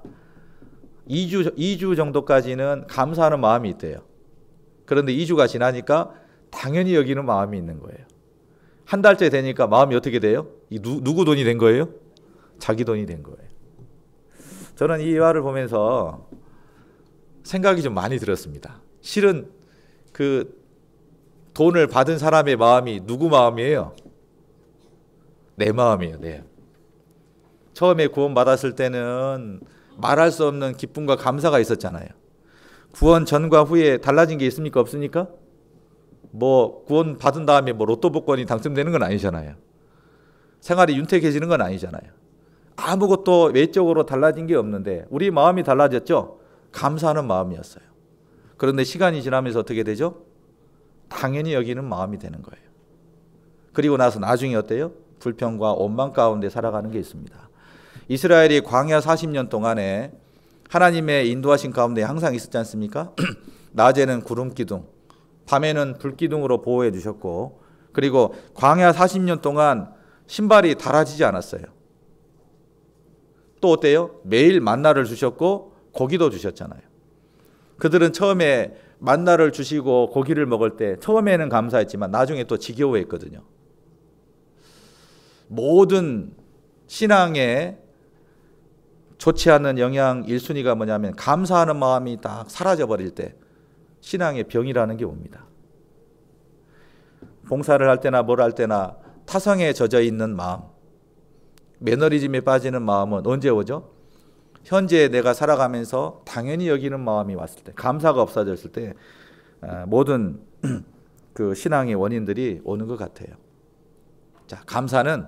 2주 정도까지는 감사하는 마음이 있대요. 그런데 2주가 지나니까 당연히 여기는 마음이 있는 거예요. 한 달째 되니까 마음이 어떻게 돼요? 누구 돈이 된 거예요? 자기 돈이 된 거예요. 저는 이 예화를 보면서 생각이 좀 많이 들었습니다. 실은 그 돈을 받은 사람의 마음이 누구 마음이에요? 내 마음이에요. 네. 처음에 구원받았을 때는 말할 수 없는 기쁨과 감사가 있었잖아요. 구원 전과 후에 달라진 게 있습니까? 없습니까? 구원 받은 다음에 로또 복권이 당첨되는 건 아니잖아요. 생활이 윤택해지는 건 아니잖아요. 아무것도 외적으로 달라진 게 없는데 우리 마음이 달라졌죠? 감사하는 마음이었어요. 그런데 시간이 지나면서 어떻게 되죠? 당연히 여기는 마음이 되는 거예요. 그리고 나서 나중에 어때요? 불평과 원망 가운데 살아가는 게 있습니다. 이스라엘이 광야 40년 동안에 하나님의 인도하신 가운데 항상 있었지 않습니까? 낮에는 구름 기둥, 밤에는 불 기둥으로 보호해 주셨고, 그리고 광야 40년 동안 신발이 닳아지지 않았어요. 또 어때요? 매일 만나를 주셨고 고기도 주셨잖아요. 그들은 처음에 만나를 주시고 고기를 먹을 때 처음에는 감사했지만 나중에 또 지겨워했거든요. 모든 신앙에 좋지 않은 영향 1순위가 뭐냐면 감사하는 마음이 딱 사라져버릴 때 신앙의 병이라는 게 옵니다. 봉사를 할 때나 뭘 할 때나 타성에 젖어 있는 마음, 매너리즘에 빠지는 마음은 언제 오죠? 현재 내가 살아가면서 당연히 여기는 마음이 왔을 때, 감사가 없어졌을 때 모든 그 신앙의 원인들이 오는 것 같아요. 자, 감사는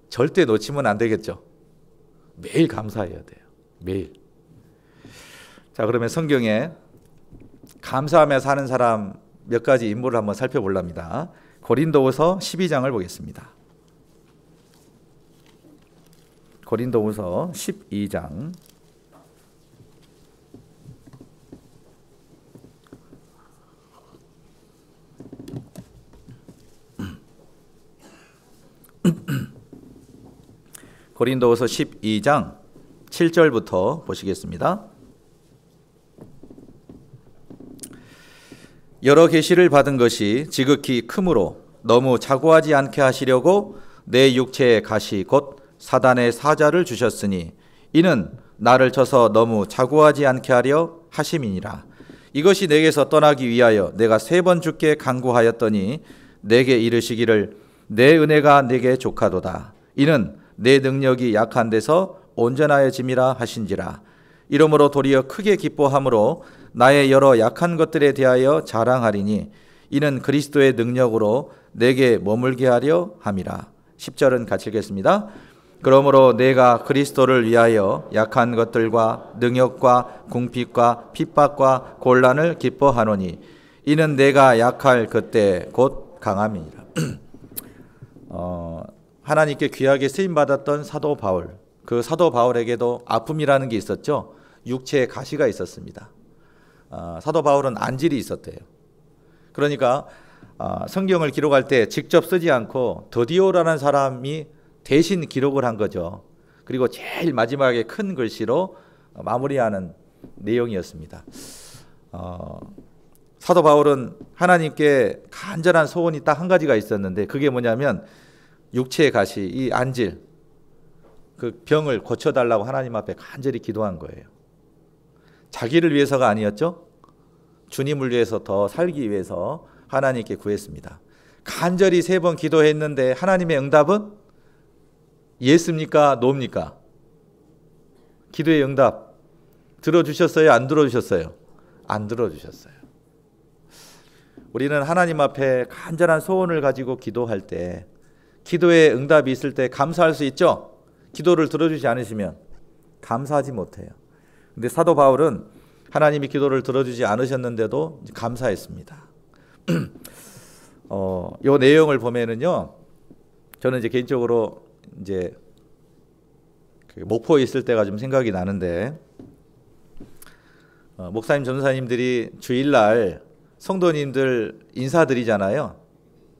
절대 놓치면 안 되겠죠. 매일 감사해야 돼요. 매일. 자, 그러면 성경에 감사하며 사는 사람 몇 가지 인물을 한번 살펴보랍니다. 고린도후서 12장을 보겠습니다. 고린도후서 12장. 고린도후서 12장 7절부터 보시겠습니다. 여러 계시를 받은 것이 지극히 크므로 너무 자고하지 않게 하시려고 내 육체의 가시 곧 사단의 사자를 주셨으니 이는 나를 쳐서 너무 자고하지 않게 하려 하심이니라. 이것이 내게서 떠나기 위하여 내가 3번 주께 간구하였더니 내게 이르시기를 내 은혜가 내게 족하도다. 이는 내 능력이 약한 데서 온전하여짐이라 하신지라. 이러므로 도리어 크게 기뻐함으로 나의 여러 약한 것들에 대하여 자랑하리니 이는 그리스도의 능력으로 내게 머물게 하려 함이라. 10절은 같이 읽겠습니다. 그러므로 내가 그리스도를 위하여 약한 것들과 능욕과 궁핍과 핍박과 곤란을 기뻐하노니 이는 내가 약할 그때 곧 강함이니라. 하나님께 귀하게 쓰임받았던 사도 바울, 그 사도 바울에게도 아픔이라는 게 있었죠. 육체에 가시가 있었습니다. 사도 바울은 안질이 있었대요. 그러니까 성경을 기록할 때 직접 쓰지 않고 더디오라는 사람이 대신 기록을 한 거죠. 그리고 제일 마지막에 큰 글씨로 마무리하는 내용이었습니다. 사도 바울은 하나님께 간절한 소원이 딱 한 가지가 있었는데 그게 뭐냐면 육체의 가시, 이 안질, 그 병을 고쳐달라고 하나님 앞에 간절히 기도한 거예요. 자기를 위해서가 아니었죠. 주님을 위해서 더 살기 위해서 하나님께 구했습니다. 간절히 3번 기도했는데 하나님의 응답은 예스입니까? 노입니까? 기도의 응답 들어주셨어요? 안 들어주셨어요? 안 들어주셨어요. 우리는 하나님 앞에 간절한 소원을 가지고 기도할 때 기도의 응답이 있을 때 감사할 수 있죠? 기도를 들어주지 않으시면 감사하지 못해요. 근데 사도 바울은 하나님이 기도를 들어주지 않으셨는데도 감사했습니다. 이 내용을 보면은요, 저는 이제 개인적으로 이제 목포에 있을 때가 좀 생각이 나는데, 목사님, 전도사님들이 주일날 성도님들 인사드리잖아요.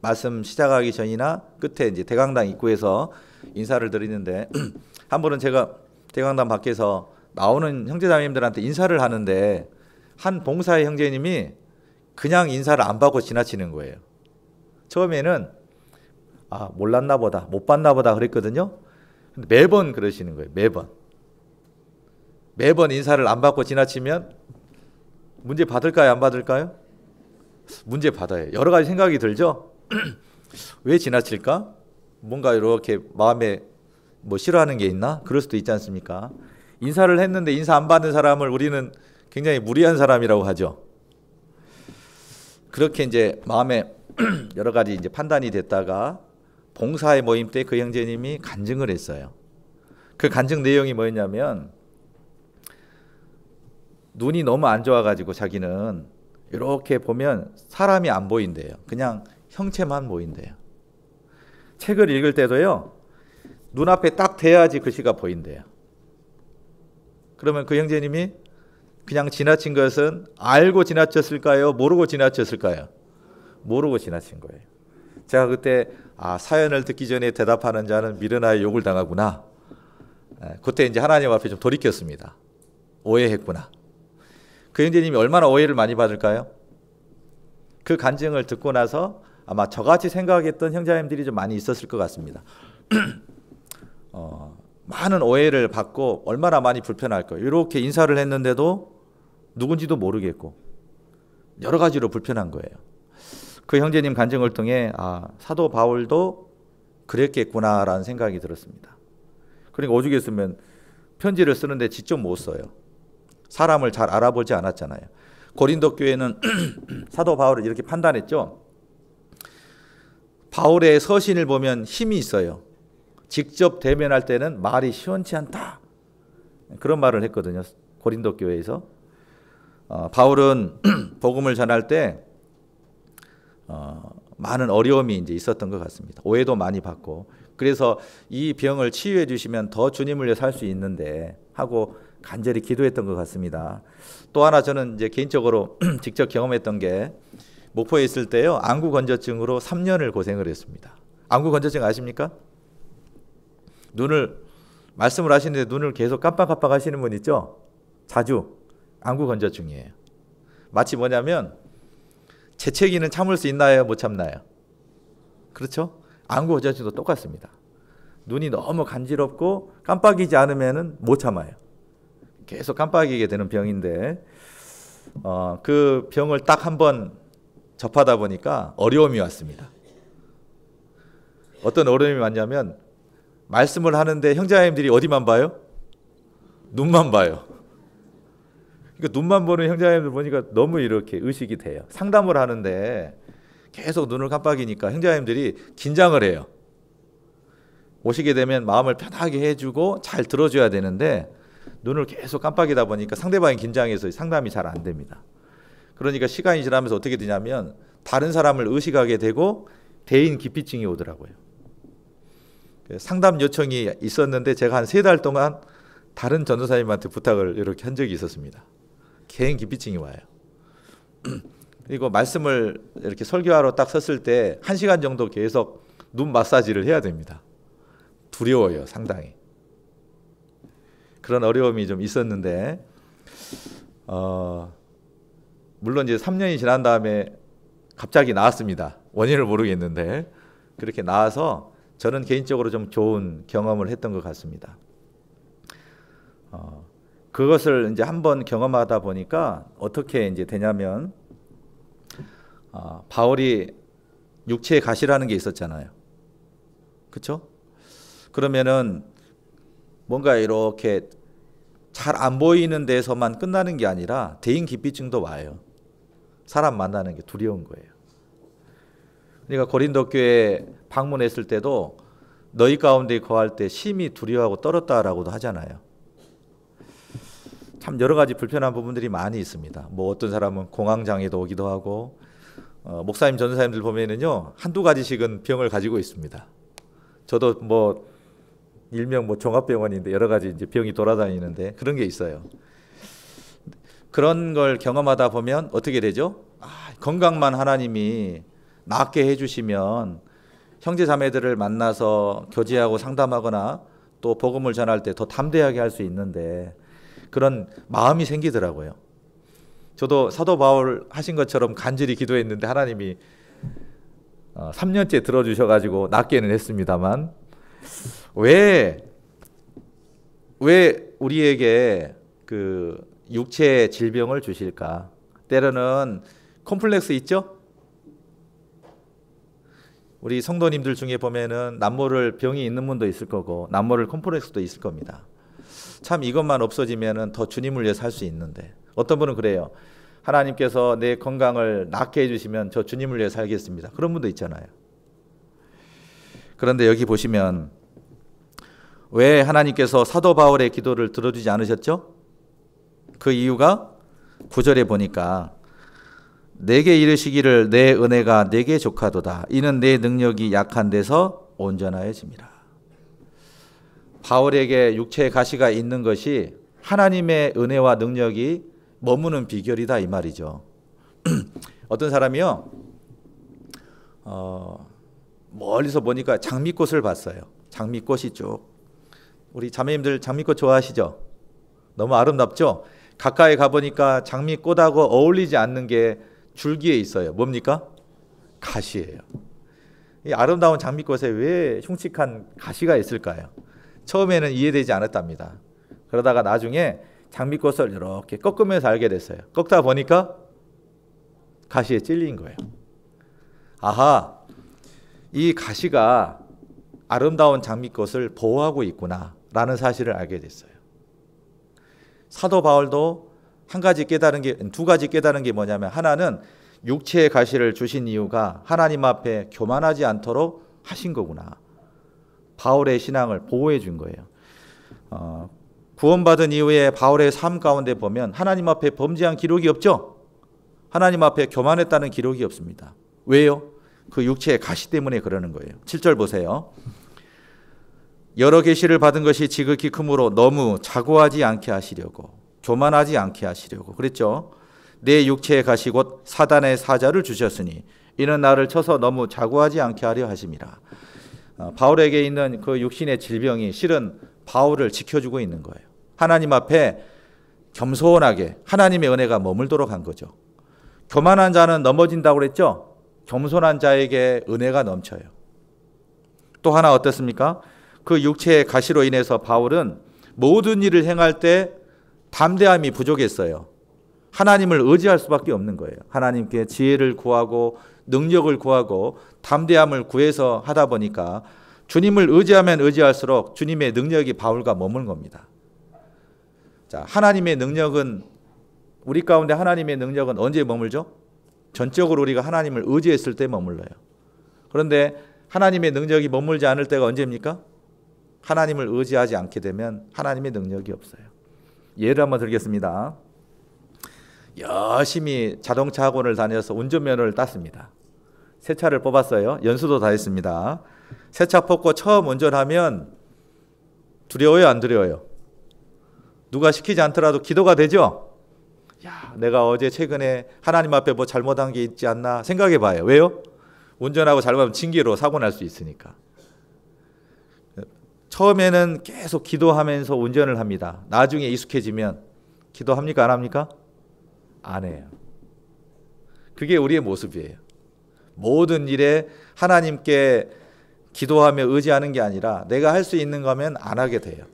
말씀 시작하기 전이나 끝에 이제 대강당 입구에서 인사를 드리는데 한 번은 제가 대강당 밖에서 나오는 형제자매님들한테 인사를 하는데 한 봉사의 형제님이 그냥 인사를 안 받고 지나치는 거예요. 처음에는 몰랐나 보다, 못 봤나 보다 그랬거든요. 근데 매번 그러시는 거예요. 매번 인사를 안 받고 지나치면 문제 받을까요? 안 받을까요? 문제 받아요. 여러 가지 생각이 들죠. 왜 지나칠까? 뭔가 이렇게 마음에 뭐 싫어하는 게 있나? 그럴 수도 있지 않습니까? 인사를 했는데 인사 안 받는 사람을 우리는 굉장히 무리한 사람이라고 하죠. 그렇게 이제 마음에 여러 가지 이제 판단이 됐다가 봉사의 모임 때 그 형제님이 간증을 했어요. 그 간증 내용이 뭐였냐면 눈이 너무 안 좋아가지고 자기는 이렇게 보면 사람이 안 보인대요. 그냥 형체만 보인대요. 책을 읽을 때도요, 눈앞에 딱 대야지 글씨가 보인대요. 그러면 그 형제님이 그냥 지나친 것은 알고 지나쳤을까요? 모르고 지나쳤을까요? 모르고 지나친 거예요. 제가 그때 사연을 듣기 전에 대답하는 자는 미련하여 욕을 당하구나. 그때 이제 하나님 앞에 좀 돌이켰습니다. 오해했구나. 그 형제님이 얼마나 오해를 많이 받을까요? 그 간증을 듣고 나서 아마 저같이 생각했던 형제님들이 좀 많이 있었을 것 같습니다. 많은 오해를 받고 얼마나 많이 불편할 거예요. 이렇게 인사를 했는데도 누군지도 모르겠고 여러 가지로 불편한 거예요. 그 형제님 간증을 통해 사도 바울도 그랬겠구나라는 생각이 들었습니다. 그러니까 오죽했으면 편지를 쓰는데 직접 못 써요. 사람을 잘 알아보지 않았잖아요. 고린도 교회는 사도 바울을 이렇게 판단했죠. 바울의 서신을 보면 힘이 있어요. 직접 대면할 때는 말이 시원치 않다. 그런 말을 했거든요. 고린도 교회에서. 바울은 복음을 전할 때 많은 어려움이 이제 있었던 것 같습니다. 오해도 많이 받고. 그래서 이 병을 치유해 주시면 더 주님을 위해 살 수 있는데 하고 간절히 기도했던 것 같습니다. 또 하나 저는 이제 개인적으로 직접 경험했던 게 목포에 있을 때요, 안구 건조증으로 3년을 고생을 했습니다. 안구 건조증 아십니까? 눈을 말씀을 하시는데 눈을 계속 깜빡깜빡 하시는 분 있죠? 자주 안구 건조증이에요. 마치 뭐냐면 재채기는 참을 수 있나요? 못 참나요? 그렇죠? 안구 건조증도 똑같습니다. 눈이 너무 간지럽고 깜빡이지 않으면 못 참아요. 계속 깜빡이게 되는 병인데 그 병을 딱 한 번 접하다 보니까 어려움이 왔습니다. 어떤 어려움이 왔냐면 말씀을 하는데 형제자매님들이 어디만 봐요? 눈만 봐요. 그러니까 눈만 보는 형제자매님들 보니까 너무 이렇게 의식이 돼요. 상담을 하는데 계속 눈을 깜빡이니까 형제자매님들이 긴장을 해요. 오시게 되면 마음을 편하게 해주고 잘 들어줘야 되는데 눈을 계속 깜빡이다 보니까 상대방이 긴장해서 상담이 잘 안 됩니다. 그러니까 시간이 지나면서 어떻게 되냐면 다른 사람을 의식하게 되고 대인 기피증이 오더라고요. 상담 요청이 있었는데 제가 한 3달 동안 다른 전도사님한테 부탁을 이렇게 한 적이 있었습니다. 개인 기피증이 와요. 그리고 말씀을 이렇게 설교하러 딱 섰을 때 1시간 정도 계속 눈 마사지를 해야 됩니다. 두려워요, 상당히. 그런 어려움이 좀 있었는데 물론 이제 3년이 지난 다음에 갑자기 나았습니다. 원인을 모르겠는데 그렇게 나와서 저는 개인적으로 좀 좋은 경험을 했던 것 같습니다. 그것을 이제 한번 경험하다 보니까 어떻게 이제 되냐면 바울이 육체의 가시라는 게 있었잖아요. 그렇죠? 그러면은 뭔가 이렇게 잘 안 보이는 데서만 끝나는 게 아니라 대인 기피증도 와요. 사람 만나는 게 두려운 거예요. 그러니까 고린도 교회 방문했을 때도 너희 가운데 거할 때 심히 두려워하고 떨었다라고도 하잖아요. 참 여러 가지 불편한 부분들이 많이 있습니다. 뭐 어떤 사람은 공황장애도 오기도 하고 목사님 전도사님들 보면은요 한두 가지씩은 병을 가지고 있습니다. 저도 뭐 일명 뭐 종합병원인데 여러 가지 이제 병이 돌아다니는데 그런 게 있어요. 그런 걸 경험하다 보면 어떻게 되죠? 건강만 하나님이 낫게 해주시면 형제 자매들을 만나서 교제하고 상담하거나 또 복음을 전할 때 더 담대하게 할 수 있는데 그런 마음이 생기더라고요. 저도 사도 바울 하신 것처럼 간절히 기도했는데 하나님이 3년째 들어주셔가지고 낫게는 했습니다만 왜 우리에게 그 육체의 질병을 주실까? 때로는 콤플렉스 있죠? 우리 성도님들 중에 보면은 남모를 병이 있는 분도 있을 거고 남모를 콤플렉스도 있을 겁니다. 참 이것만 없어지면은 더 주님을 위해 살 수 있는데 어떤 분은 그래요. 하나님께서 내 건강을 낫게 해주시면 저 주님을 위해 살겠습니다. 그런 분도 있잖아요. 그런데 여기 보시면 왜 하나님께서 사도 바울의 기도를 들어주지 않으셨죠? 그 이유가 9절에 보니까 내게 이르시기를 내 은혜가 내게 족하도다. 이는 내 능력이 약한 데서 온전하여짐이라. 바울에게 육체의 가시가 있는 것이 하나님의 은혜와 능력이 머무는 비결이다 이 말이죠. 어떤 사람이요 멀리서 보니까 장미꽃을 봤어요. 장미꽃이 쭉. 우리 자매님들 장미꽃 좋아하시죠? 너무 아름답죠? 가까이 가보니까 장미꽃하고 어울리지 않는 게 줄기에 있어요. 뭡니까? 가시예요. 이 아름다운 장미꽃에 왜 흉측한 가시가 있을까요? 처음에는 이해되지 않았답니다. 그러다가 나중에 장미꽃을 이렇게 꺾으면서 알게 됐어요. 꺾다 보니까 가시에 찔린 거예요. 아하, 이 가시가 아름다운 장미꽃을 보호하고 있구나 라는 사실을 알게 됐어요. 사도 바울도 두 가지 깨달은 게 뭐냐면 하나는 육체의 가시를 주신 이유가 하나님 앞에 교만하지 않도록 하신 거구나. 바울의 신앙을 보호해 준 거예요. 구원받은 이후에 바울의 삶 가운데 보면 하나님 앞에 범죄한 기록이 없죠. 하나님 앞에 교만했다는 기록이 없습니다. 왜요? 그 육체의 가시 때문에 그러는 거예요. 7절 보세요. 여러 계시를 받은 것이 지극히 크므로 너무 자고하지 않게 하시려고 교만하지 않게 하시려고 그랬죠. 내 육체의 가시 곧 사단의 사자를 주셨으니 이는 나를 쳐서 너무 자고하지 않게 하려 하심이라. 바울에게 있는 그 육신의 질병이 실은 바울을 지켜주고 있는 거예요. 하나님 앞에 겸손하게 하나님의 은혜가 머물도록 한 거죠. 교만한 자는 넘어진다고 그랬죠. 겸손한 자에게 은혜가 넘쳐요. 또 하나 어떻습니까? 그 육체의 가시로 인해서 바울은 모든 일을 행할 때 담대함이 부족했어요. 하나님을 의지할 수밖에 없는 거예요. 하나님께 지혜를 구하고 능력을 구하고 담대함을 구해서 하다 보니까 주님을 의지하면 의지할수록 주님의 능력이 바울과 머무는 겁니다. 자, 하나님의 능력은 우리 가운데 하나님의 능력은 언제 머물죠? 전적으로 우리가 하나님을 의지했을 때 머물러요. 그런데 하나님의 능력이 머물지 않을 때가 언제입니까? 하나님을 의지하지 않게 되면 하나님의 능력이 없어요. 예를 한번 들겠습니다. 열심히 자동차 학원을 다녀서 운전면허를 땄습니다. 새 차를 뽑았어요. 연수도 다 했습니다. 새 차 뽑고 처음 운전하면 두려워요, 안 두려워요? 누가 시키지 않더라도 기도가 되죠? 야, 내가 어제 최근에 하나님 앞에 뭐 잘못한 게 있지 않나 생각해 봐요. 왜요? 운전하고 잘못하면 징계로 사고 날 수 있으니까. 처음에는 계속 기도하면서 운전을 합니다. 나중에 익숙해지면 기도합니까? 안 합니까? 안 해요. 그게 우리의 모습이에요. 모든 일에 하나님께 기도하며 의지하는 게 아니라 내가 할 수 있는 거면 안 하게 돼요.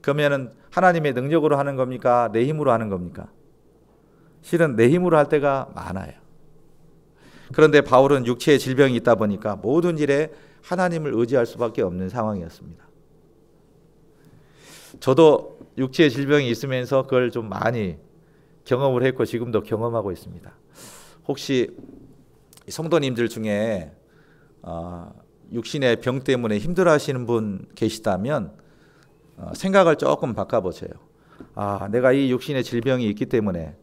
그러면은 하나님의 능력으로 하는 겁니까? 내 힘으로 하는 겁니까? 실은 내 힘으로 할 때가 많아요. 그런데 바울은 육체의 질병이 있다 보니까 모든 일에 하나님을 의지할 수밖에 없는 상황이었습니다. 저도 육체의 질병이 있으면서 그걸 좀 많이 경험을 했고 지금도 경험하고 있습니다. 혹시 성도님들 중에 육신의 병 때문에 힘들어하시는 분 계시다면 생각을 조금 바꿔보세요. 내가 이 육신의 질병이 있기 때문에,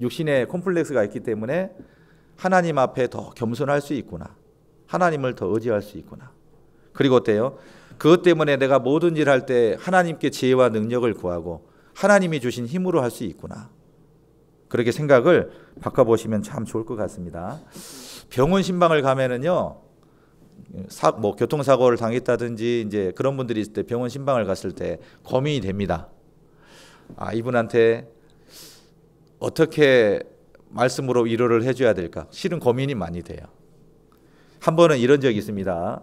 육신의 콤플렉스가 있기 때문에 하나님 앞에 더 겸손할 수 있구나. 하나님을 더 의지할 수 있구나. 그리고 어때요? 그것 때문에 내가 모든 일 할 때 하나님께 지혜와 능력을 구하고 하나님이 주신 힘으로 할 수 있구나. 그렇게 생각을 바꿔보시면 참 좋을 것 같습니다. 병원 신방을 가면은요, 뭐 교통사고를 당했다든지 이제 그런 분들이 있을 때 병원 신방을 갔을 때 고민이 됩니다. 이분한테 어떻게 말씀으로 위로를 해줘야 될까? 실은 고민이 많이 돼요. 한 번은 이런 적이 있습니다.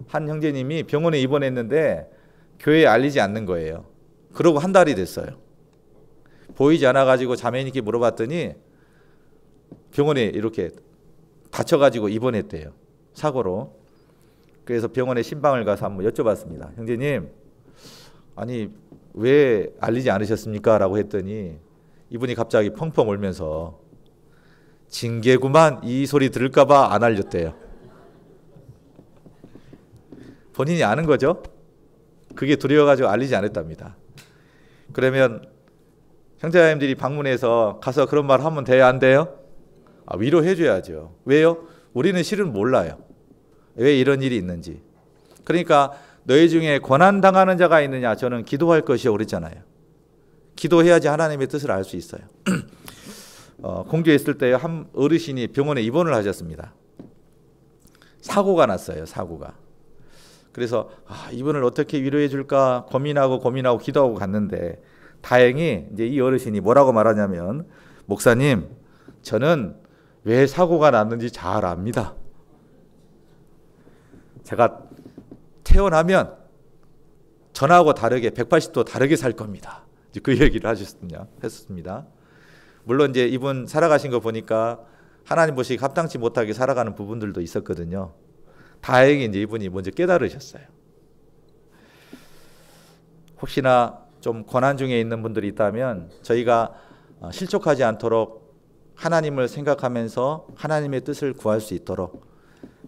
한 형제님이 병원에 입원했는데 교회에 알리지 않는 거예요. 그러고 한 달이 됐어요. 보이지 않아가지고 자매님께 물어봤더니 병원에 이렇게 다쳐가지고 입원했대요. 사고로. 그래서 병원에 신방을 가서 한번 여쭤봤습니다. 형제님, 아니 왜 알리지 않으셨습니까? 라고 했더니 이분이 갑자기 펑펑 울면서 징계구만 이 소리 들을까 봐 안 알렸대요. 본인이 아는 거죠. 그게 두려워가지고 알리지 않았답니다. 그러면 형제자매님들이 방문해서 가서 그런 말 하면 돼요? 안 돼요? 위로해줘야죠. 왜요? 우리는 실은 몰라요. 왜 이런 일이 있는지. 그러니까 너희 중에 고난당하는 자가 있느냐? 저는 기도할 것이요 그랬잖아요. 기도해야지 하나님의 뜻을 알 수 있어요. 공주에 있을 때 한 어르신이 병원에 입원을 하셨습니다. 사고가 났어요. 사고가. 그래서 이분을 어떻게 위로해 줄까 고민하고 기도하고 갔는데 다행히 이제 이 어르신이 뭐라고 말하냐면, 목사님, 저는 왜 사고가 났는지 잘 압니다. 제가 태어나면 전하고 다르게 180도 다르게 살 겁니다. 이제 그 얘기를 했습니다. 물론 이제 이분 살아가신 거 보니까 하나님 보시기 합당치 못하게 살아가는 부분들도 있었거든요. 다행히 이제 이분이 먼저 깨달으셨어요. 혹시나 좀 고난 중에 있는 분들이 있다면 저희가 실족하지 않도록 하나님을 생각하면서 하나님의 뜻을 구할 수 있도록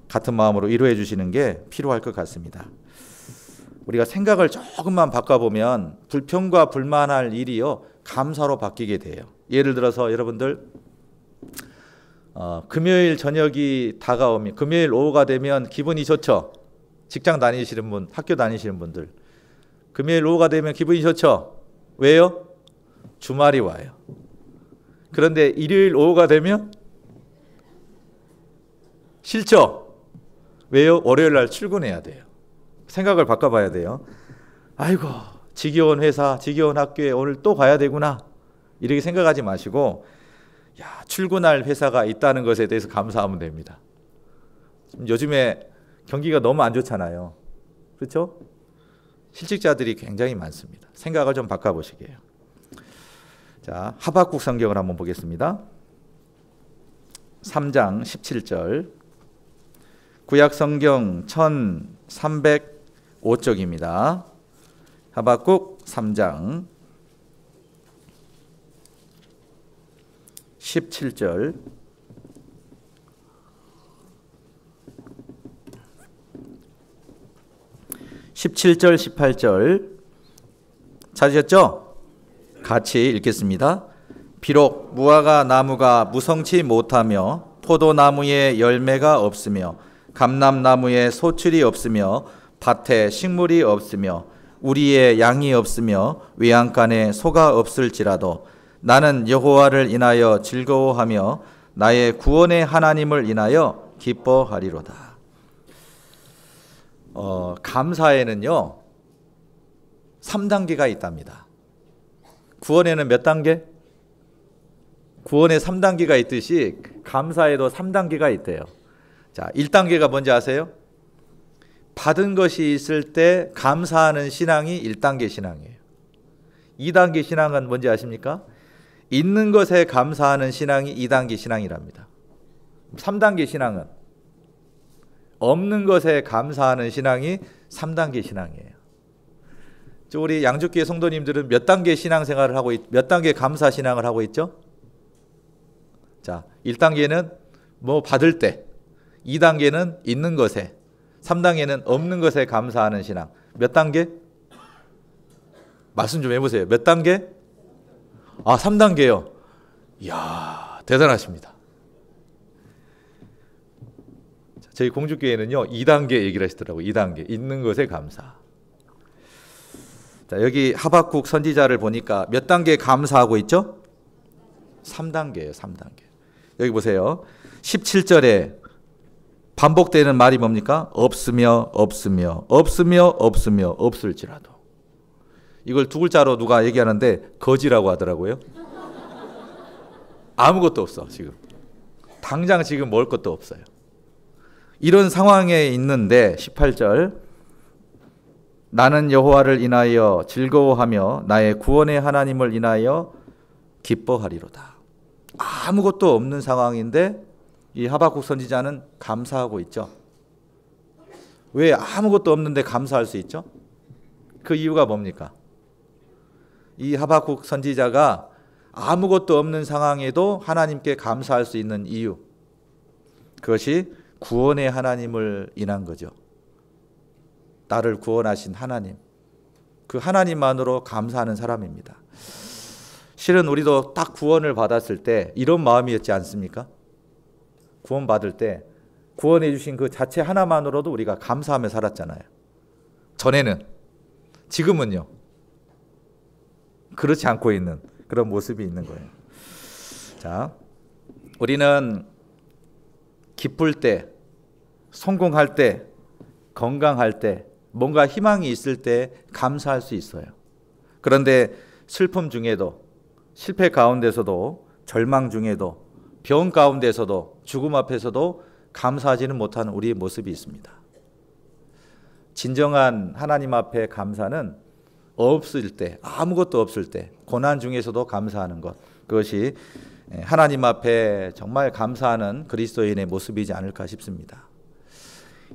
같은 마음으로 위로해 주시는 게 필요할 것 같습니다. 우리가 생각을 조금만 바꿔보면 불평과 불만할 일이요 감사로 바뀌게 돼요. 예를 들어서 여러분들 금요일 저녁이 다가오면, 금요일 오후가 되면 기분이 좋죠. 직장 다니시는 분, 학교 다니시는 분들 금요일 오후가 되면 기분이 좋죠. 왜요? 주말이 와요. 그런데 일요일 오후가 되면 싫죠. 왜요? 월요일 날 출근해야 돼요. 생각을 바꿔봐야 돼요. 아이고, 지겨운 회사, 지겨운 학교에 오늘 또 가야 되구나. 이렇게 생각하지 마시고, 출근할 회사가 있다는 것에 대해서 감사하면 됩니다. 요즘에 경기가 너무 안 좋잖아요. 그렇죠? 실직자들이 굉장히 많습니다. 생각을 좀 바꿔보시게요. 자, 하박국 성경을 한번 보겠습니다. 3장 17절. 구약 성경 1305쪽입니다. 하박국 3장 17절. 17절, 18절 찾으셨죠? 같이 읽겠습니다. 비록 무화과 나무가 무성치 못하며 포도나무에 열매가 없으며 감람나무에 소출이 없으며 밭에 식물이 없으며 우리의 양이 없으며 외양간에 소가 없을지라도 나는 여호와를 인하여 즐거워하며 나의 구원의 하나님을 인하여 기뻐하리로다. 감사에는요 3단계가 있답니다. 구원에는 몇 단계? 구원에 3단계가 있듯이 감사에도 3단계가 있대요. 자, 1단계가 뭔지 아세요? 받은 것이 있을 때 감사하는 신앙이 1단계 신앙이에요. 2단계 신앙은 뭔지 아십니까? 있는 것에 감사하는 신앙이 2단계 신앙이랍니다. 3단계 신앙은 없는 것에 감사하는 신앙이 3단계 신앙이에요. 우리 양주교회 성도님들은 몇 단계 신앙생활을 하고 몇 단계 감사 신앙을 하고 있죠? 자, 1단계는 뭐 받을 때, 2단계는 있는 것에, 3단계는 없는 것에 감사하는 신앙. 몇 단계? 말씀 좀 해보세요. 몇 단계? 3단계요. 이야, 대단하십니다. 저희 공주교회는요 2단계 얘기를 하시더라고요. 2단계 있는 것에 감사. 자, 여기 하박국 선지자를 보니까 몇 단계 감사하고 있죠? 3단계예요. 3단계. 여기 보세요. 17절에 반복되는 말이 뭡니까? 없으며 없으며 없으며 없으며 없을지라도. 이걸 두 글자로 누가 얘기하는데 거지라고 하더라고요. 아무것도 없어 지금. 당장 지금 먹을 것도 없어요. 이런 상황에 있는데 18절 나는 여호와를 인하여 즐거워하며 나의 구원의 하나님을 인하여 기뻐하리로다. 아무것도 없는 상황인데 이 하박국 선지자는 감사하고 있죠. 왜 아무것도 없는데 감사할 수 있죠? 그 이유가 뭡니까? 이 하박국 선지자가 아무것도 없는 상황에도 하나님께 감사할 수 있는 이유, 그것이 구원의 하나님을 인한 거죠. 나를 구원하신 하나님, 그 하나님만으로 감사하는 사람입니다. 실은 우리도 딱 구원을 받았을 때 이런 마음이었지 않습니까? 구원 받을 때 구원해 주신 그 자체 하나만으로도 우리가 감사하며 살았잖아요. 전에는. 지금은요 그렇지 않고 있는 그런 모습이 있는 거예요. 자, 우리는 기쁠 때, 성공할 때, 건강할 때, 뭔가 희망이 있을 때 감사할 수 있어요. 그런데 슬픔 중에도, 실패 가운데서도, 절망 중에도, 병 가운데서도, 죽음 앞에서도 감사하지는 못하는 우리의 모습이 있습니다. 진정한 하나님 앞에 감사는 없을 때, 아무것도 없을 때, 고난 중에서도 감사하는 것, 그것이 하나님 앞에 정말 감사하는 그리스도인의 모습이지 않을까 싶습니다.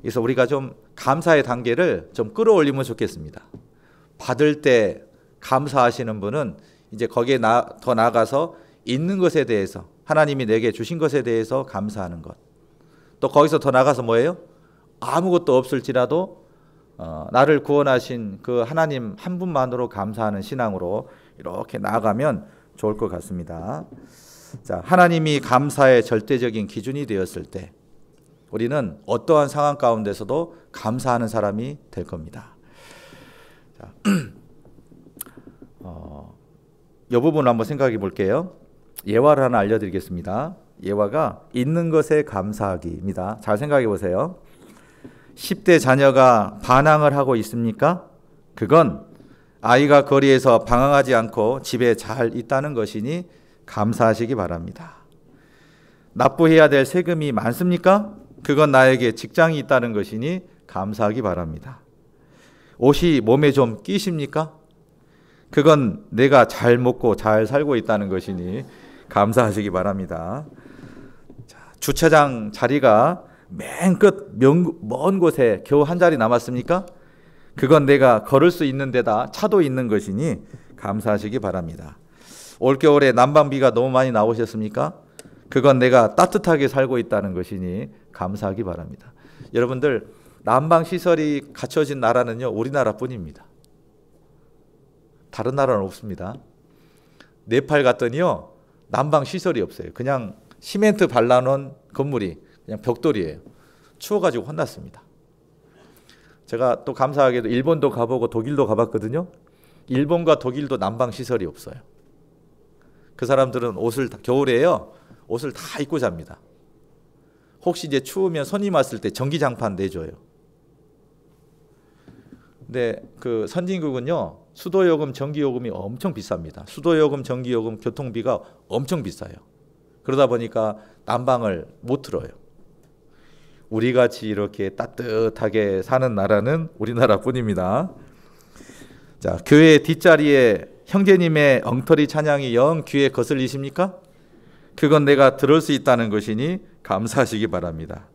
그래서 우리가 좀 감사의 단계를 좀 끌어올리면 좋겠습니다. 받을 때 감사하시는 분은 이제 거기에 더 나아가서 있는 것에 대해서, 하나님이 내게 주신 것에 대해서 감사하는 것. 또 거기서 더 나아가서 뭐예요? 아무것도 없을지라도 나를 구원하신 그 하나님 한 분만으로 감사하는 신앙으로 이렇게 나아가면 좋을 것 같습니다. 자, 하나님이 감사의 절대적인 기준이 되었을 때 우리는 어떠한 상황 가운데서도 감사하는 사람이 될 겁니다. 자, 이 부분을 한번 생각해 볼게요. 예화를 하나 알려드리겠습니다. 예화가 있는 것에 감사하기입니다. 잘 생각해 보세요. 10대 자녀가 반항을 하고 있습니까? 그건 아이가 거리에서 방황하지 않고 집에 잘 있다는 것이니 감사하시기 바랍니다. 납부해야 될 세금이 많습니까? 그건 나에게 직장이 있다는 것이니 감사하기 바랍니다. 옷이 몸에 좀 끼십니까? 그건 내가 잘 먹고 잘 살고 있다는 것이니 감사하시기 바랍니다. 자, 주차장 자리가 맨 끝 먼 곳에 겨우 한 자리 남았습니까? 그건 내가 걸을 수 있는 데다 차도 있는 것이니 감사하시기 바랍니다. 올겨울에 난방비가 너무 많이 나오셨습니까? 그건 내가 따뜻하게 살고 있다는 것이니 감사하기 바랍니다. 여러분들, 난방 시설이 갖춰진 나라는요, 우리나라뿐입니다. 다른 나라는 없습니다. 네팔 갔더니요, 난방 시설이 없어요. 그냥 시멘트 발라놓은 건물이 그냥 벽돌이에요. 추워가지고 혼났습니다. 제가 또 감사하게도 일본도 가보고 독일도 가봤거든요. 일본과 독일도 난방 시설이 없어요. 그 사람들은 옷을 겨울에요, 옷을 다 입고 잡니다. 혹시 이제 추우면 손님 왔을 때 전기장판 내줘요. 근데 그 선진국은요, 수도요금, 전기요금이 엄청 비쌉니다. 수도요금, 전기요금, 교통비가 엄청 비싸요. 그러다 보니까 난방을 못 틀어요. 우리같이 이렇게 따뜻하게 사는 나라는 우리나라뿐입니다. 자, 교회 뒷자리에 형제님의 엉터리 찬양이 영 귀에 거슬리십니까? 그건 내가 들을 수 있다는 것이니 감사하시기 바랍니다.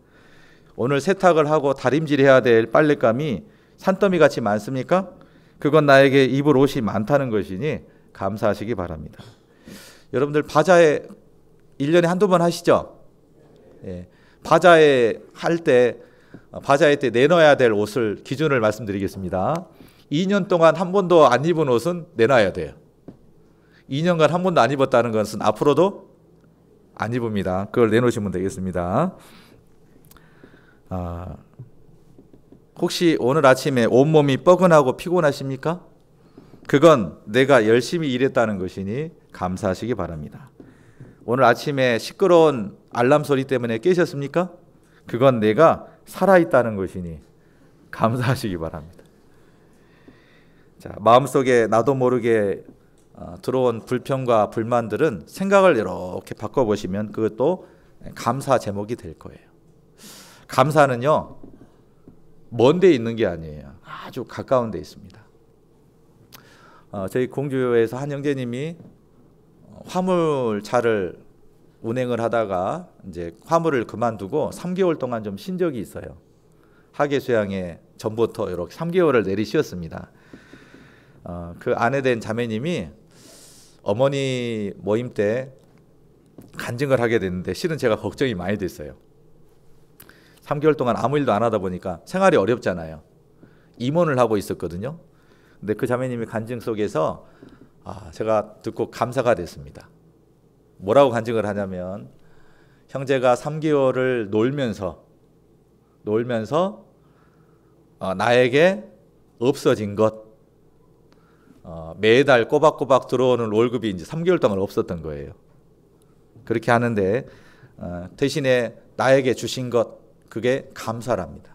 오늘 세탁을 하고 다림질해야 될 빨랫감이 산더미같이 많습니까? 그건 나에게 입을 옷이 많다는 것이니 감사하시기 바랍니다. 여러분들 바자회 1년에 한두 번 하시죠? 예. 바자회 때 내놔야 될 옷을 기준을 말씀드리겠습니다. 2년 동안 한 번도 안 입은 옷은 내놔야 돼요. 2년간 한 번도 안 입었다는 것은 앞으로도 안 입습니다. 그걸 내놓으시면 되겠습니다. 혹시 오늘 아침에 온몸이 뻐근하고 피곤하십니까? 그건 내가 열심히 일했다는 것이니 감사하시기 바랍니다. 오늘 아침에 시끄러운 알람 소리 때문에 깨셨습니까? 그건 내가 살아있다는 것이니 감사하시기 바랍니다. 자, 마음속에 나도 모르게 들어온 불평과 불만들은 생각을 이렇게 바꿔보시면 그것도 감사 제목이 될 거예요. 감사는요, 먼 데 있는 게 아니에요. 아주 가까운 데 있습니다. 저희 공주에서 한 형제님이 화물차를 운행을 하다가 이제 화물을 그만두고 3개월 동안 좀 쉰 적이 있어요. 하계수양에 전부터 이렇게 3개월을 내리쉬었습니다. 그 아내 된 자매님이 어머니 모임 때 간증을 하게 됐는데 실은 제가 걱정이 많이 됐어요. 3개월 동안 아무 일도 안 하다 보니까 생활이 어렵잖아요. 임원을 하고 있었거든요. 근데 그 자매님이 간증 속에서 제가 듣고 감사가 됐습니다. 뭐라고 간증을 하냐면, 형제가 3개월을 놀면서 나에게 없어진 것, 매달 꼬박꼬박 들어오는 월급이 이제 3개월 동안 없었던 거예요. 그렇게 하는데 대신에 나에게 주신 것, 그게 감사랍니다.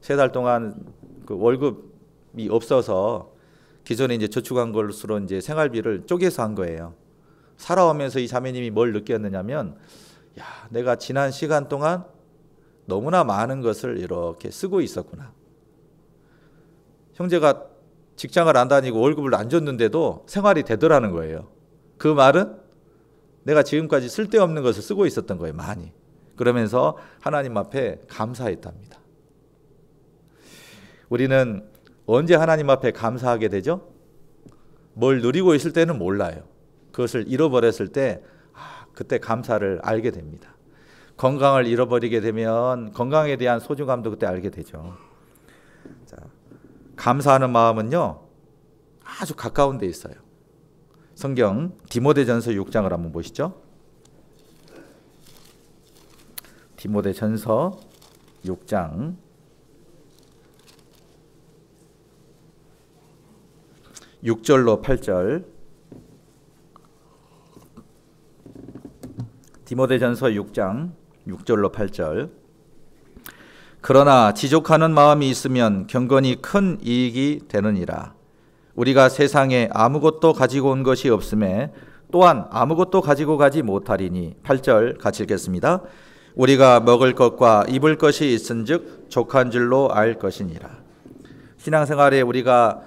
3달 동안 그 월급이 없어서 기존에 이제 저축한 것으로 이제 생활비를 쪼개서 한 거예요. 살아오면서 이 자매님이 뭘 느꼈느냐면, 야, 내가 지난 시간 동안 너무나 많은 것을 이렇게 쓰고 있었구나. 형제가 직장을 안 다니고 월급을 안 줬는데도 생활이 되더라는 거예요. 그 말은 내가 지금까지 쓸데없는 것을 쓰고 있었던 거예요, 많이. 그러면서 하나님 앞에 감사했답니다. 우리는 언제 하나님 앞에 감사하게 되죠? 뭘 누리고 있을 때는 몰라요. 그것을 잃어버렸을 때 그때 감사를 알게 됩니다. 건강을 잃어버리게 되면 건강에 대한 소중함도 그때 알게 되죠. 자, 감사하는 마음은요, 아주 가까운 데 있어요. 성경 디모데전서 6장을 한번 보시죠. 디모데전서 6장 6절로 8절. 디모데전서 6장 6절로 8절. 그러나 지족하는 마음이 있으면 경건이 큰 이익이 되느니라. 우리가 세상에 아무것도 가지고 온 것이 없음에 또한 아무것도 가지고 가지 못하리니. 8절 같이 읽겠습니다. 우리가 먹을 것과 입을 것이 있은즉 족한 줄로 알 것이니라. 신앙생활에 우리가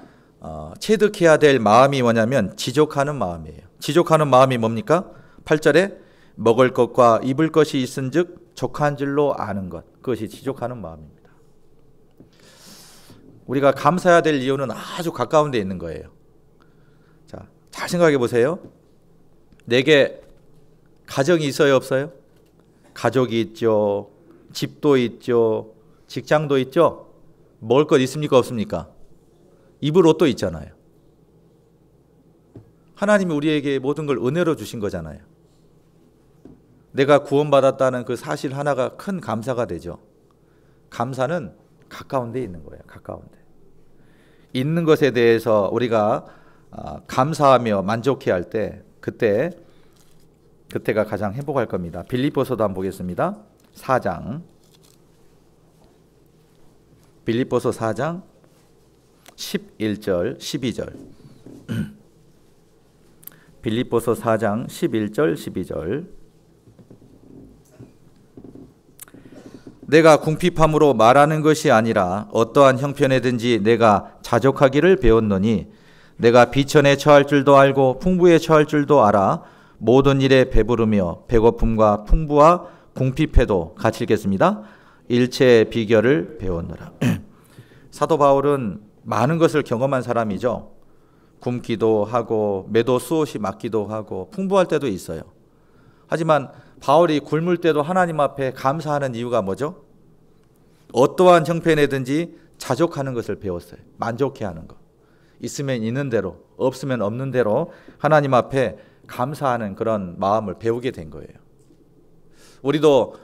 체득해야 될 마음이 뭐냐면 지족하는 마음이에요. 지족하는 마음이 뭡니까? 8절에 먹을 것과 입을 것이 있은즉 족한 줄로 아는 것, 그것이 지족하는 마음입니다. 우리가 감사해야 될 이유는 아주 가까운 데 있는 거예요. 자, 잘 생각해 보세요. 내게 가정이 있어요, 없어요? 가족이 있죠, 집도 있죠, 직장도 있죠. 먹을 것 있습니까 없습니까? 입을 옷도 있잖아요. 하나님이 우리에게 모든 걸 은혜로 주신 거잖아요. 내가 구원받았다는 그 사실 하나가 큰 감사가 되죠. 감사는 가까운 데 있는 거예요. 가까운 데. 있는 것에 대해서 우리가 감사하며 만족해야 할 때 그때가 가장 행복할 겁니다. 빌립보서도 한번 보겠습니다. 4장. 빌립보서 4장 11절 12절. 빌립보서 4장 11절 12절. 내가 궁핍함으로 말하는 것이 아니라 어떠한 형편에든지 내가 자족하기를 배웠노니 내가 비천에 처할 줄도 알고 풍부에 처할 줄도 알아 모든 일에 배부르며 배고픔과 풍부와 궁핍해도 같이 읽겠습니다. 일체의 비결을 배웠노라. 사도 바울은 많은 것을 경험한 사람이죠. 굶기도 하고 매도 수옷이 맞기도 하고 풍부할 때도 있어요. 하지만 바울이 굶을 때도 하나님 앞에 감사하는 이유가 뭐죠? 어떠한 형편이든지 자족하는 것을 배웠어요. 만족해하는 것. 있으면 있는 대로, 없으면 없는 대로 하나님 앞에 감사하는 그런 마음을 배우게 된 거예요. 우리도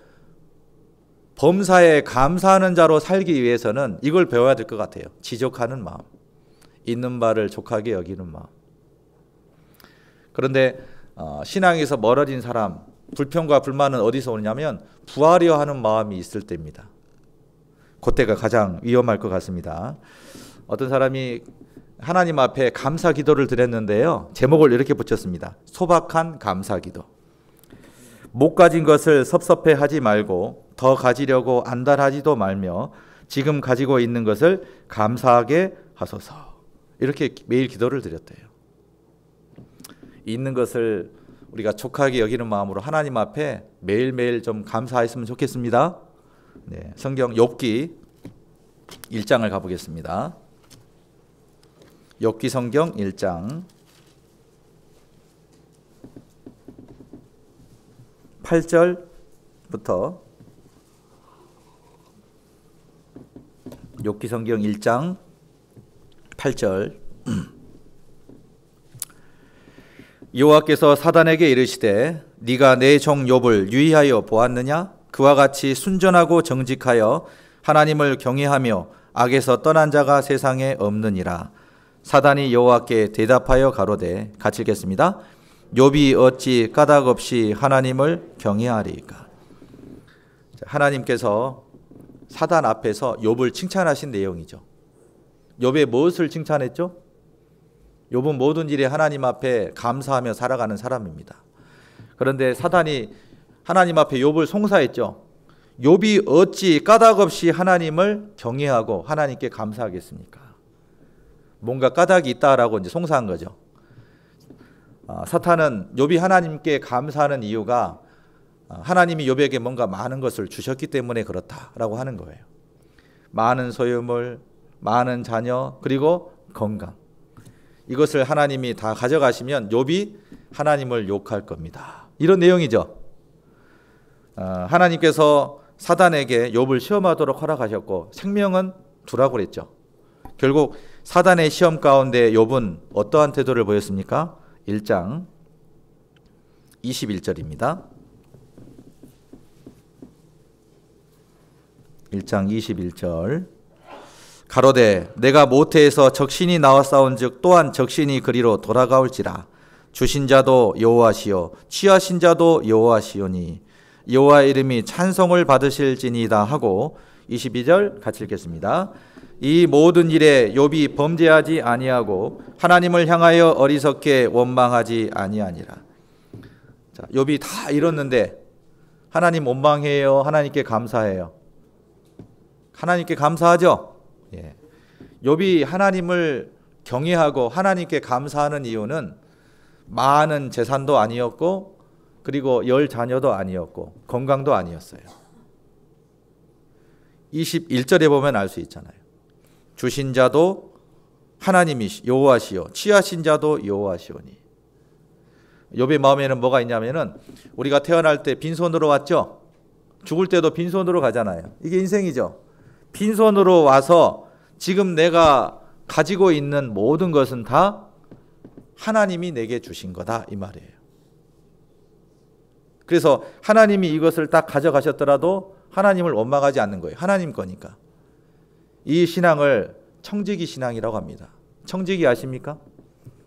범사에 감사하는 자로 살기 위해서는 이걸 배워야 될 것 같아요. 지족하는 마음. 있는 바를 족하게 여기는 마음. 그런데 신앙에서 멀어진 사람, 불평과 불만은 어디서 오냐면 부하려 하는 마음이 있을 때입니다. 그때가 가장 위험할 것 같습니다. 어떤 사람이 하나님 앞에 감사 기도를 드렸는데요. 제목을 이렇게 붙였습니다. 소박한 감사 기도. 못 가진 것을 섭섭해하지 말고 더 가지려고 안달하지도 말며 지금 가지고 있는 것을 감사하게 하소서. 이렇게 매일 기도를 드렸대요. 있는 것을 우리가 족하게 여기는 마음으로 하나님 앞에 매일매일 좀 감사했으면 좋겠습니다. 네, 성경 욥기 1장을 가보겠습니다. 욥기 성경 1장 8절부터 욥기 성경 1장 8절. 여호와께서 사단에게 이르시되 네가 내 종 욥을 유의하여 보았느냐? 그와 같이 순전하고 정직하여 하나님을 경외하며 악에서 떠난 자가 세상에 없느니라. 사단이 여호와께 대답하여 가로되, 같이 읽겠습니다. 욥이 어찌 까닭 없이 하나님을 경외하리까? 하나님께서 사단 앞에서 욥을 칭찬하신 내용이죠. 욥의 무엇을 칭찬했죠? 욥은 모든 일에 하나님 앞에 감사하며 살아가는 사람입니다. 그런데 사단이 하나님 앞에 욥을 송사했죠. 욥이 어찌 까닭 없이 하나님을 경외하고 하나님께 감사하겠습니까? 뭔가 까닭이 있다라고 이제 송사한 거죠. 사탄은 욥이 하나님께 감사하는 이유가 하나님이 욥에게 뭔가 많은 것을 주셨기 때문에 그렇다라고 하는 거예요. 많은 소유물, 많은 자녀, 그리고 건강. 이것을 하나님이 다 가져가시면 욥이 하나님을 욕할 겁니다. 이런 내용이죠. 하나님께서 사단에게 욥을 시험하도록 허락하셨고 생명은 두라고 그랬죠. 결국 사단의 시험 가운데 욥은 어떠한 태도를 보였습니까? 1장 21절입니다. 1장 21절. 가로되 내가 모태에서 적신이 나와 싸운즉 또한 적신이 그리로 돌아가올지라. 주신 자도 여호와시요 취하신 자도 여호와시오니 여호와의 이름이 찬송을 받으실지니이다 하고 22절 같이 읽겠습니다. 이 모든 일에 욥이 범죄하지 아니하고 하나님을 향하여 어리석게 원망하지 아니하니라. 자, 욥이 다 이뤘는데 하나님 원망해요? 하나님께 감사해요? 하나님께 감사하죠? 예. 욥이 하나님을 경외하고 하나님께 감사하는 이유는 많은 재산도 아니었고 그리고 열 자녀도 아니었고 건강도 아니었어요. 21절에 보면 알 수 있잖아요. 주신 자도 하나님이 여호와시요 취하신 자도 여호와시오니. 욥의 마음에는 뭐가 있냐면은 우리가 태어날 때 빈손으로 왔죠. 죽을 때도 빈손으로 가잖아요. 이게 인생이죠. 빈손으로 와서 지금 내가 가지고 있는 모든 것은 다 하나님이 내게 주신 거다 이 말이에요. 그래서 하나님이 이것을 딱 가져가셨더라도 하나님을 원망하지 않는 거예요. 하나님 거니까. 이 신앙을 청지기 신앙이라고 합니다. 청지기 아십니까?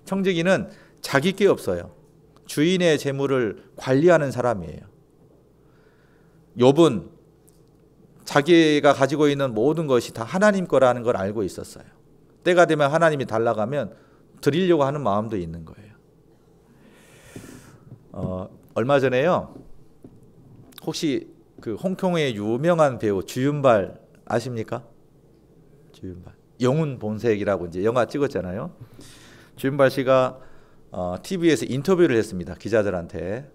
청지기는 자기 게 없어요. 주인의 재물을 관리하는 사람이에요. 욥은 자기가 가지고 있는 모든 것이 다 하나님 거라는 걸 알고 있었어요. 때가 되면 하나님이 달라가면 드리려고 하는 마음도 있는 거예요. 얼마 전에요. 혹시 그 홍콩의 유명한 배우 주윤발 아십니까? 주윤발. 영혼 본색이라고 이제 영화 찍었잖아요. 주윤발 씨가 TV에서 인터뷰를 했습니다. 기자들한테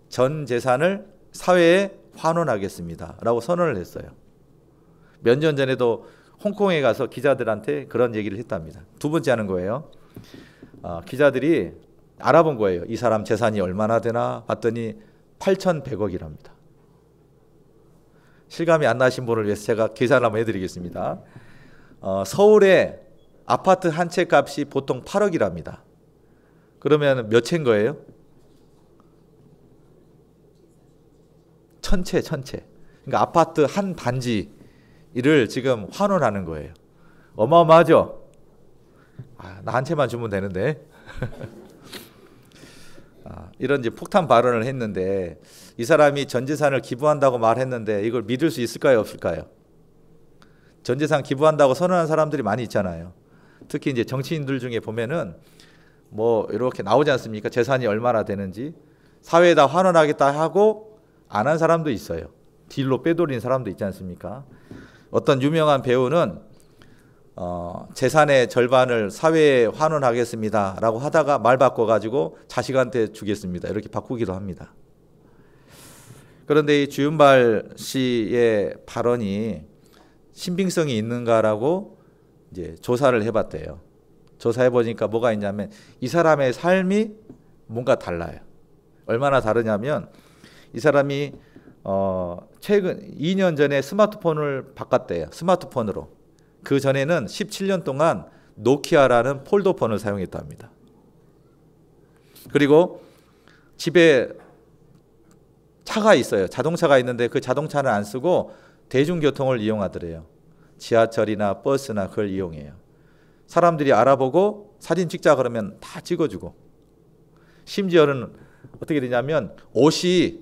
전 재산을 사회에 환원하겠습니다라고 선언을 했어요. 몇 년 전에도 홍콩에 가서 기자들한테 그런 얘기를 했답니다. 두 번째 하는 거예요. 기자들이 알아본 거예요. 이 사람 재산이 얼마나 되나 봤더니 8,100억이랍니다. 실감이 안 나신 분을 위해서 제가 계산을 한번 해드리겠습니다. 서울의 아파트 한 채 값이 보통 8억이랍니다. 그러면 몇 채인 거예요? 1,000채. 그러니까 아파트 한 단지를 지금 환원하는 거예요. 어마어마하죠? 나 한 채만 주면 되는데. 이런 이제 폭탄 발언을 했는데 이 사람이 전 재산을 기부한다고 말했는데 이걸 믿을 수 있을까요, 없을까요? 전 재산 기부한다고 선언한 사람들이 많이 있잖아요. 특히 이제 정치인들 중에 보면은 뭐 이렇게 나오지 않습니까? 재산이 얼마나 되는지 사회에다 환원하겠다 하고 안 한 사람도 있어요. 딜로 빼돌린 사람도 있지 않습니까? 어떤 유명한 배우는 재산의 절반을 사회에 환원하겠습니다라고 하다가 말 바꿔가지고 자식한테 주겠습니다. 이렇게 바꾸기도 합니다. 그런데 이 주윤발 씨의 발언이 신빙성이 있는가라고 이제 조사를 해봤대요. 조사해 보니까 뭐가 있냐면 이 사람의 삶이 뭔가 달라요. 얼마나 다르냐면 이 사람이 최근 2년 전에 스마트폰을 바꿨대요. 스마트폰으로. 그 전에는 17년 동안 노키아라는 폴더폰을 사용했답니다. 그리고 집에 차가 있어요. 자동차가 있는데 그 자동차는 안 쓰고 대중교통을 이용하더래요. 지하철이나 버스나 그걸 이용해요. 사람들이 알아보고 사진 찍자 그러면 다 찍어주고, 심지어는 어떻게 되냐면 옷이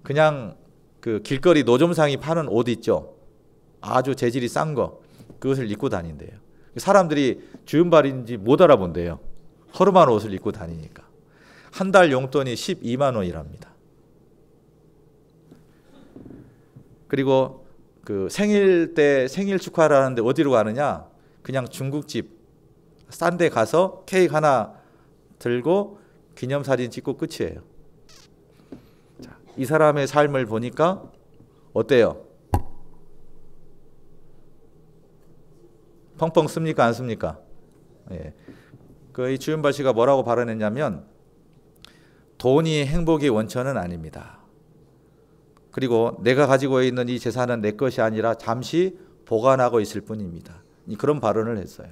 그냥 그 길거리 노점상이 파는 옷 있죠. 아주 재질이 싼 거, 그것을 입고 다닌대요. 사람들이 주윤발인지 못 알아본대요. 허름한 옷을 입고 다니니까. 한 달 용돈이 12만 원이랍니다. 그리고 그 생일 때 생일 축하를 하는데 어디로 가느냐? 그냥 중국집 싼 데 가서 케이크 하나 들고 기념사진 찍고 끝이에요. 자, 이 사람의 삶을 보니까 어때요? 펑펑 씁니까, 안 씁니까? 예. 이 주윤발 씨가 뭐라고 발언했냐면 돈이 행복의 원천은 아닙니다. 그리고 내가 가지고 있는 이 재산은 내 것이 아니라 잠시 보관하고 있을 뿐입니다. 그런 발언을 했어요.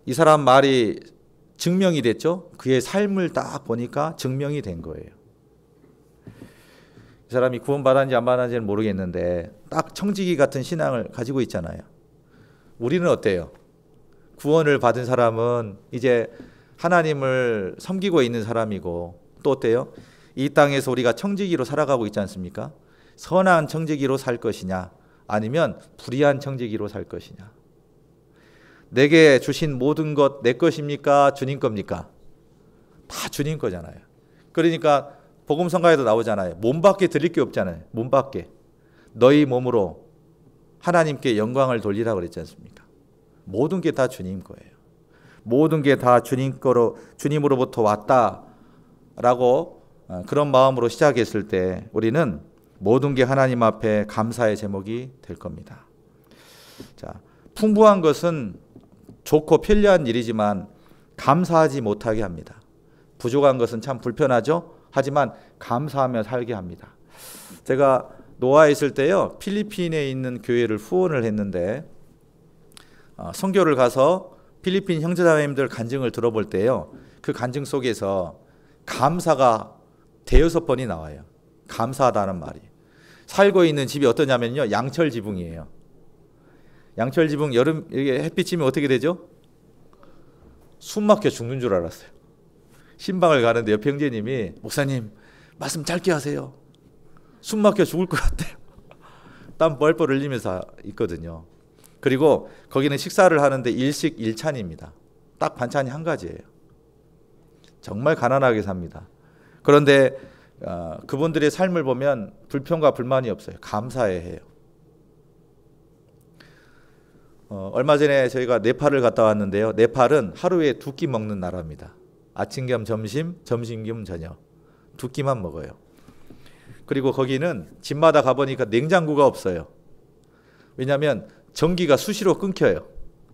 이 사람 말이 증명이 됐죠. 그의 삶을 딱 보니까 증명이 된 거예요. 이 사람이 구원받았는지 안 받았는지는 모르겠는데 딱 청지기 같은 신앙을 가지고 있잖아요. 우리는 어때요? 구원을 받은 사람은 이제 하나님을 섬기고 있는 사람이고, 또 어때요? 이 땅에서 우리가 청지기로 살아가고 있지 않습니까? 선한 청지기로 살 것이냐, 아니면 불의한 청지기로 살 것이냐. 내게 주신 모든 것 내 것입니까? 주님 겁니까? 다 주님 거잖아요. 그러니까 복음성가에도 나오잖아요. 몸밖에 드릴 게 없잖아요. 몸밖에. 너희 몸으로 하나님께 영광을 돌리라 그랬지 않습니까? 모든 게 다 주님 거예요. 모든 게 다 주님 거로, 주님으로부터 왔다라고 그런 마음으로 시작했을 때 우리는 모든 게 하나님 앞에 감사의 제목이 될 겁니다. 자, 풍부한 것은 좋고 편리한 일이지만 감사하지 못하게 합니다. 부족한 것은 참 불편하죠. 하지만 감사하며 살게 합니다. 제가 노아에 있을 때요, 필리핀에 있는 교회를 후원을 했는데 선교를 가서 필리핀 형제자매님들 간증을 들어볼 때요, 그 간증 속에서 감사가 대여섯 번이 나와요. 감사하다는 말이. 살고 있는 집이 어떠냐면요, 양철 지붕이에요. 양철 지붕 여름 이게 햇빛 찌면 어떻게 되죠? 숨 막혀 죽는 줄 알았어요. 신방을 가는데 옆에 형제님이 목사님 말씀 짧게 하세요. 숨 막혀 죽을 것 같아요. 땀 뻘뻘 흘리면서 있거든요. 그리고 거기는 식사를 하는데 일식 일찬입니다. 딱 반찬이 한 가지예요. 정말 가난하게 삽니다. 그런데 그분들의 삶을 보면 불평과 불만이 없어요. 감사해 해요. 얼마 전에 저희가 네팔을 갔다 왔는데요. 네팔은 하루에 2끼 먹는 나라입니다. 아침 겸 점심, 점심 겸 저녁. 2끼만 먹어요. 그리고 거기는 집마다 가보니까 냉장고가 없어요. 왜냐하면 전기가 수시로 끊겨요.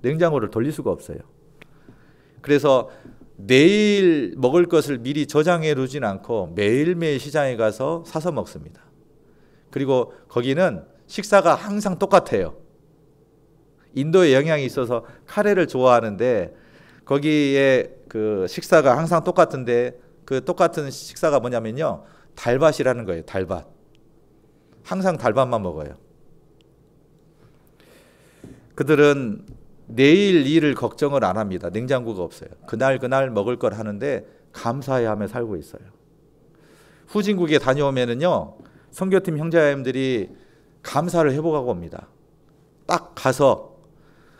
냉장고를 돌릴 수가 없어요. 그래서 내일 먹을 것을 미리 저장해 두진 않고 매일매일 시장에 가서 사서 먹습니다. 그리고 거기는 식사가 항상 똑같아요. 인도에 영향이 있어서 카레를 좋아하는데 거기에 그 식사가 항상 똑같은데 그 똑같은 식사가 뭐냐면요, 달밭이라는 거예요. 달밭. 항상 달밭만 먹어요. 그들은 내일 일을 걱정을 안 합니다. 냉장고가 없어요. 그날 먹을 걸 하는데 감사해 하며 살고 있어요. 후진국에 다녀오면은요, 선교팀 형제자매들이 감사를 회복하고 옵니다. 딱 가서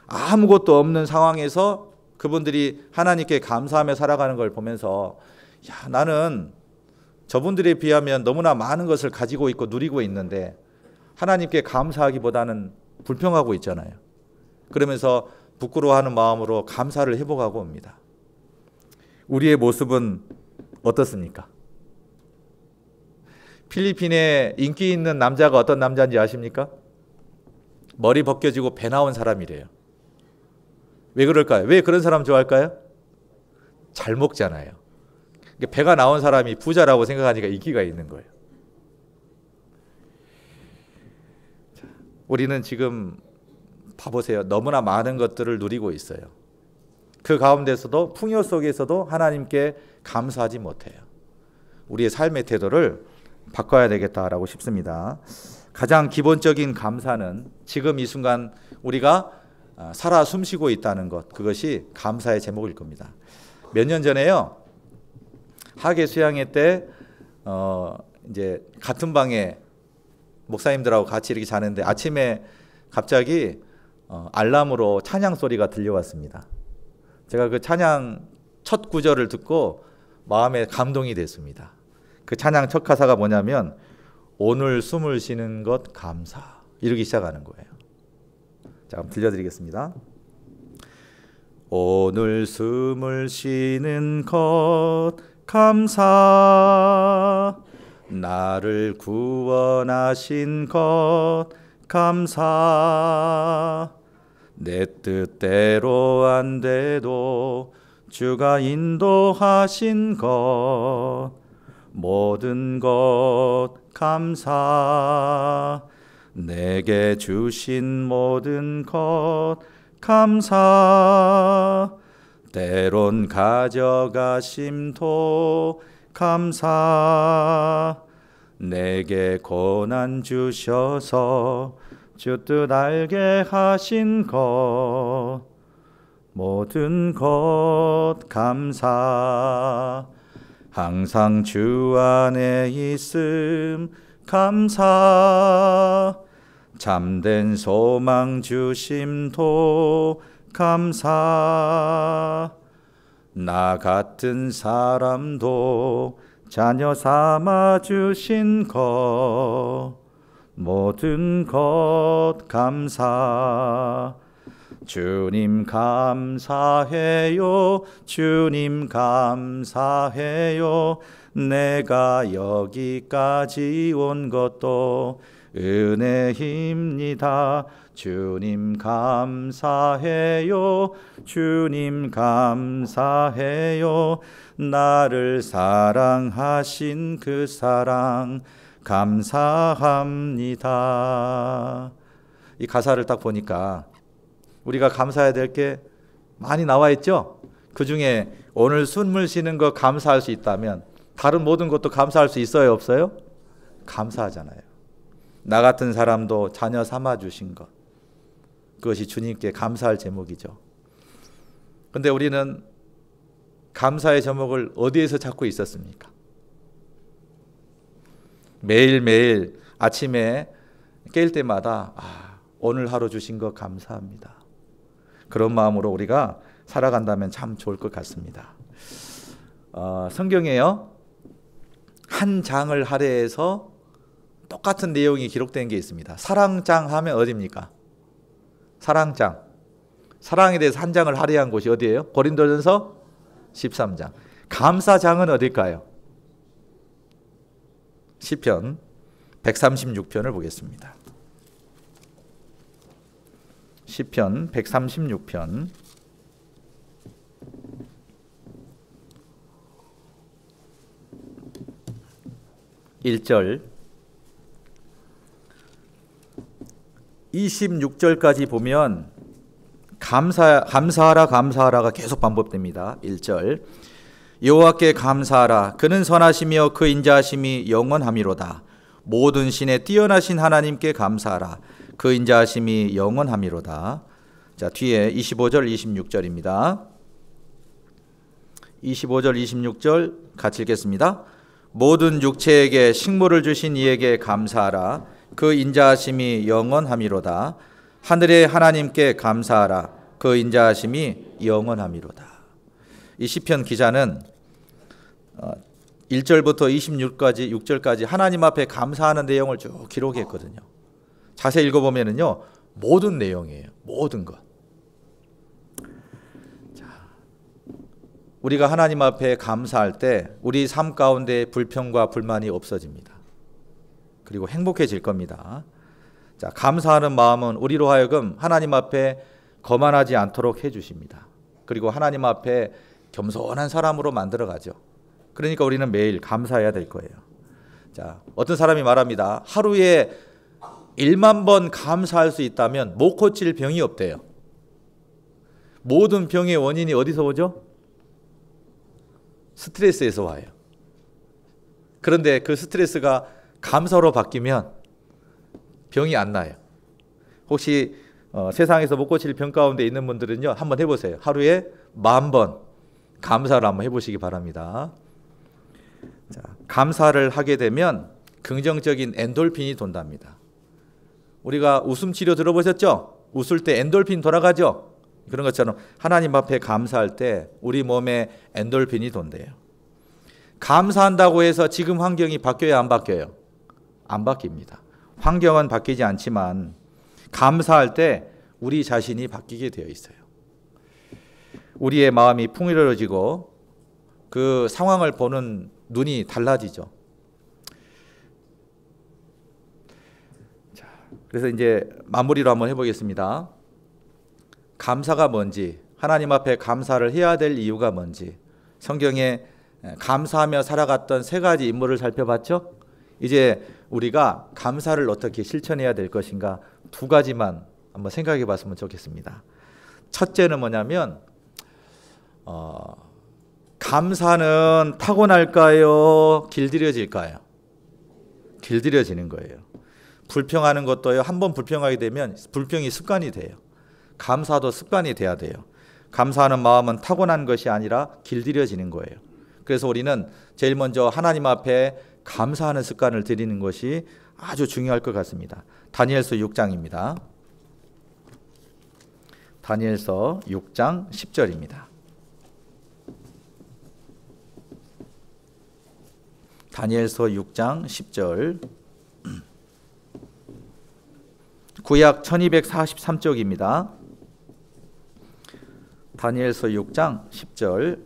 아무것도 없는 상황에서 그분들이 하나님께 감사하며 살아가는 걸 보면서, 야, 나는 저분들에 비하면 너무나 많은 것을 가지고 있고 누리고 있는데 하나님께 감사하기보다는 불평하고 있잖아요. 그러면서 부끄러워하는 마음으로 감사를 회복하고 옵니다. 우리의 모습은 어떻습니까? 필리핀에 인기 있는 남자가 어떤 남자인지 아십니까? 머리 벗겨지고 배 나온 사람이래요. 왜 그럴까요? 왜 그런 사람 좋아할까요? 잘 먹잖아요. 배가 나온 사람이 부자라고 생각하니까 인기가 있는 거예요. 우리는 지금 봐보세요. 너무나 많은 것들을 누리고 있어요. 그 가운데서도 풍요 속에서도 하나님께 감사하지 못해요. 우리의 삶의 태도를 바꿔야 되겠다라고 싶습니다. 가장 기본적인 감사는 지금 이 순간 우리가 살아 숨쉬고 있다는 것, 그것이 감사의 제목일 겁니다. 몇 년 전에요, 학예 수양회 때 이제 같은 방에 목사님들하고 같이 이렇게 자는데 아침에 갑자기 알람으로 찬양 소리가 들려왔습니다. 제가 그 찬양 첫 구절을 듣고 마음에 감동이 됐습니다. 그 찬양 첫 가사가 뭐냐면 오늘 숨을 쉬는 것 감사, 이렇게 시작하는 거예요. 자, 그럼 들려드리겠습니다. 오늘 숨을 쉬는 것 감사, 나를 구원하신 것 감사, 내 뜻대로 안 돼도 주가 인도하신 것 모든 것 감사, 내게 주신 모든 것 감사, 때론 가져가심도 감사, 내게 고난 주셔서 주 뜻 알게 하신 것 모든 것 감사, 항상 주 안에 있음 감사, 참된 소망 주심도 감사, 나 같은 사람도 자녀 삼아 주신 것 모든 것 감사, 주님 감사해요, 주님 감사해요, 내가 여기까지 온 것도 은혜입니다. 주님 감사해요, 주님 감사해요, 나를 사랑하신 그 사랑 감사합니다. 이 가사를 딱 보니까 우리가 감사해야 될 게 많이 나와 있죠. 그 중에 오늘 숨을 쉬는 거 감사할 수 있다면 다른 모든 것도 감사할 수 있어요, 없어요? 감사하잖아요. 나 같은 사람도 자녀 삼아 주신 것, 그것이 주님께 감사할 제목이죠. 근데 우리는 감사의 제목을 어디에서 찾고 있었습니까? 매일매일 아침에 깰 때마다 오늘 하루 주신 것 감사합니다. 그런 마음으로 우리가 살아간다면 참 좋을 것 같습니다. 성경에요, 한 장을 할애해서 똑같은 내용이 기록된 게 있습니다. 사랑장 하면 어디입니까? 사랑장. 사랑에 대해서 한 장을 할애한 곳이 어디예요? 고린도전서 13장. 감사장은 어딜까요? 시편 136편을 보겠습니다. 시편 136편 1절 26절까지 보면 감사하라가 계속 반복됩니다. 1절 여호와께 감사하라. 그는 선하시며 그 인자하심이 영원함이로다. 모든 신에 뛰어나신 하나님께 감사하라. 그 인자하심이 영원함이로다. 자, 뒤에 25절 26절입니다. 25절 26절 같이 읽겠습니다. 모든 육체에게 식물을 주신 이에게 감사하라. 그 인자하심이 영원함이로다. 하늘의 하나님께 감사하라. 그 인자하심이 영원함이로다. 이 시편 기자는 1절부터 6절까지 하나님 앞에 감사하는 내용을 쭉 기록했거든요. 자세히 읽어보면요, 모든 내용이에요. 모든 것. 자, 우리가 하나님 앞에 감사할 때 우리 삶 가운데 불평과 불만이 없어집니다. 그리고 행복해질 겁니다. 자, 감사하는 마음은 우리로 하여금 하나님 앞에 거만하지 않도록 해주십니다. 그리고 하나님 앞에 겸손한 사람으로 만들어가죠. 그러니까 우리는 매일 감사해야 될 거예요. 자, 어떤 사람이 말합니다. 하루에 1만 번 감사할 수 있다면 못 고칠 병이 없대요. 모든 병의 원인이 어디서 오죠? 스트레스에서 와요. 그런데 그 스트레스가 감사로 바뀌면 병이 안 나요. 혹시 세상에서 못 고칠 병 가운데 있는 분들은요, 한번 해보세요. 하루에 10,000번 감사를 한번 해보시기 바랍니다. 자, 감사를 하게 되면 긍정적인 엔돌핀이 돈답니다. 우리가 웃음 치료 들어보셨죠? 웃을 때 엔돌핀 돌아가죠? 그런 것처럼 하나님 앞에 감사할 때 우리 몸에 엔돌핀이 돈대요. 감사한다고 해서 지금 환경이 바뀌어야 안 바뀌어요? 안 바뀝니다. 환경은 바뀌지 않지만 감사할 때 우리 자신이 바뀌게 되어 있어요. 우리의 마음이 풍요로워지고 그 상황을 보는 눈이 달라지죠. 자, 그래서 이제 마무리로 한번 해보겠습니다. 감사가 뭔지, 하나님 앞에 감사를 해야 될 이유가 뭔지, 성경에 감사하며 살아갔던 3가지 인물을 살펴봤죠. 이제 우리가 감사를 어떻게 실천해야 될 것인가 2가지만 한번 생각해 봤으면 좋겠습니다. 첫째는 뭐냐면 감사는 타고날까요? 길들여질까요? 길들여지는 거예요. 불평하는 것도요, 한번 불평하게 되면 불평이 습관이 돼요. 감사도 습관이 돼야 돼요. 감사하는 마음은 타고난 것이 아니라 길들여지는 거예요. 그래서 우리는 제일 먼저 하나님 앞에 감사하는 습관을 들이는 것이 아주 중요할 것 같습니다. 다니엘서 6장입니다. 다니엘서 6장 10절입니다. 다니엘서 6장 10절. 구약 1243쪽입니다. 다니엘서 6장 10절.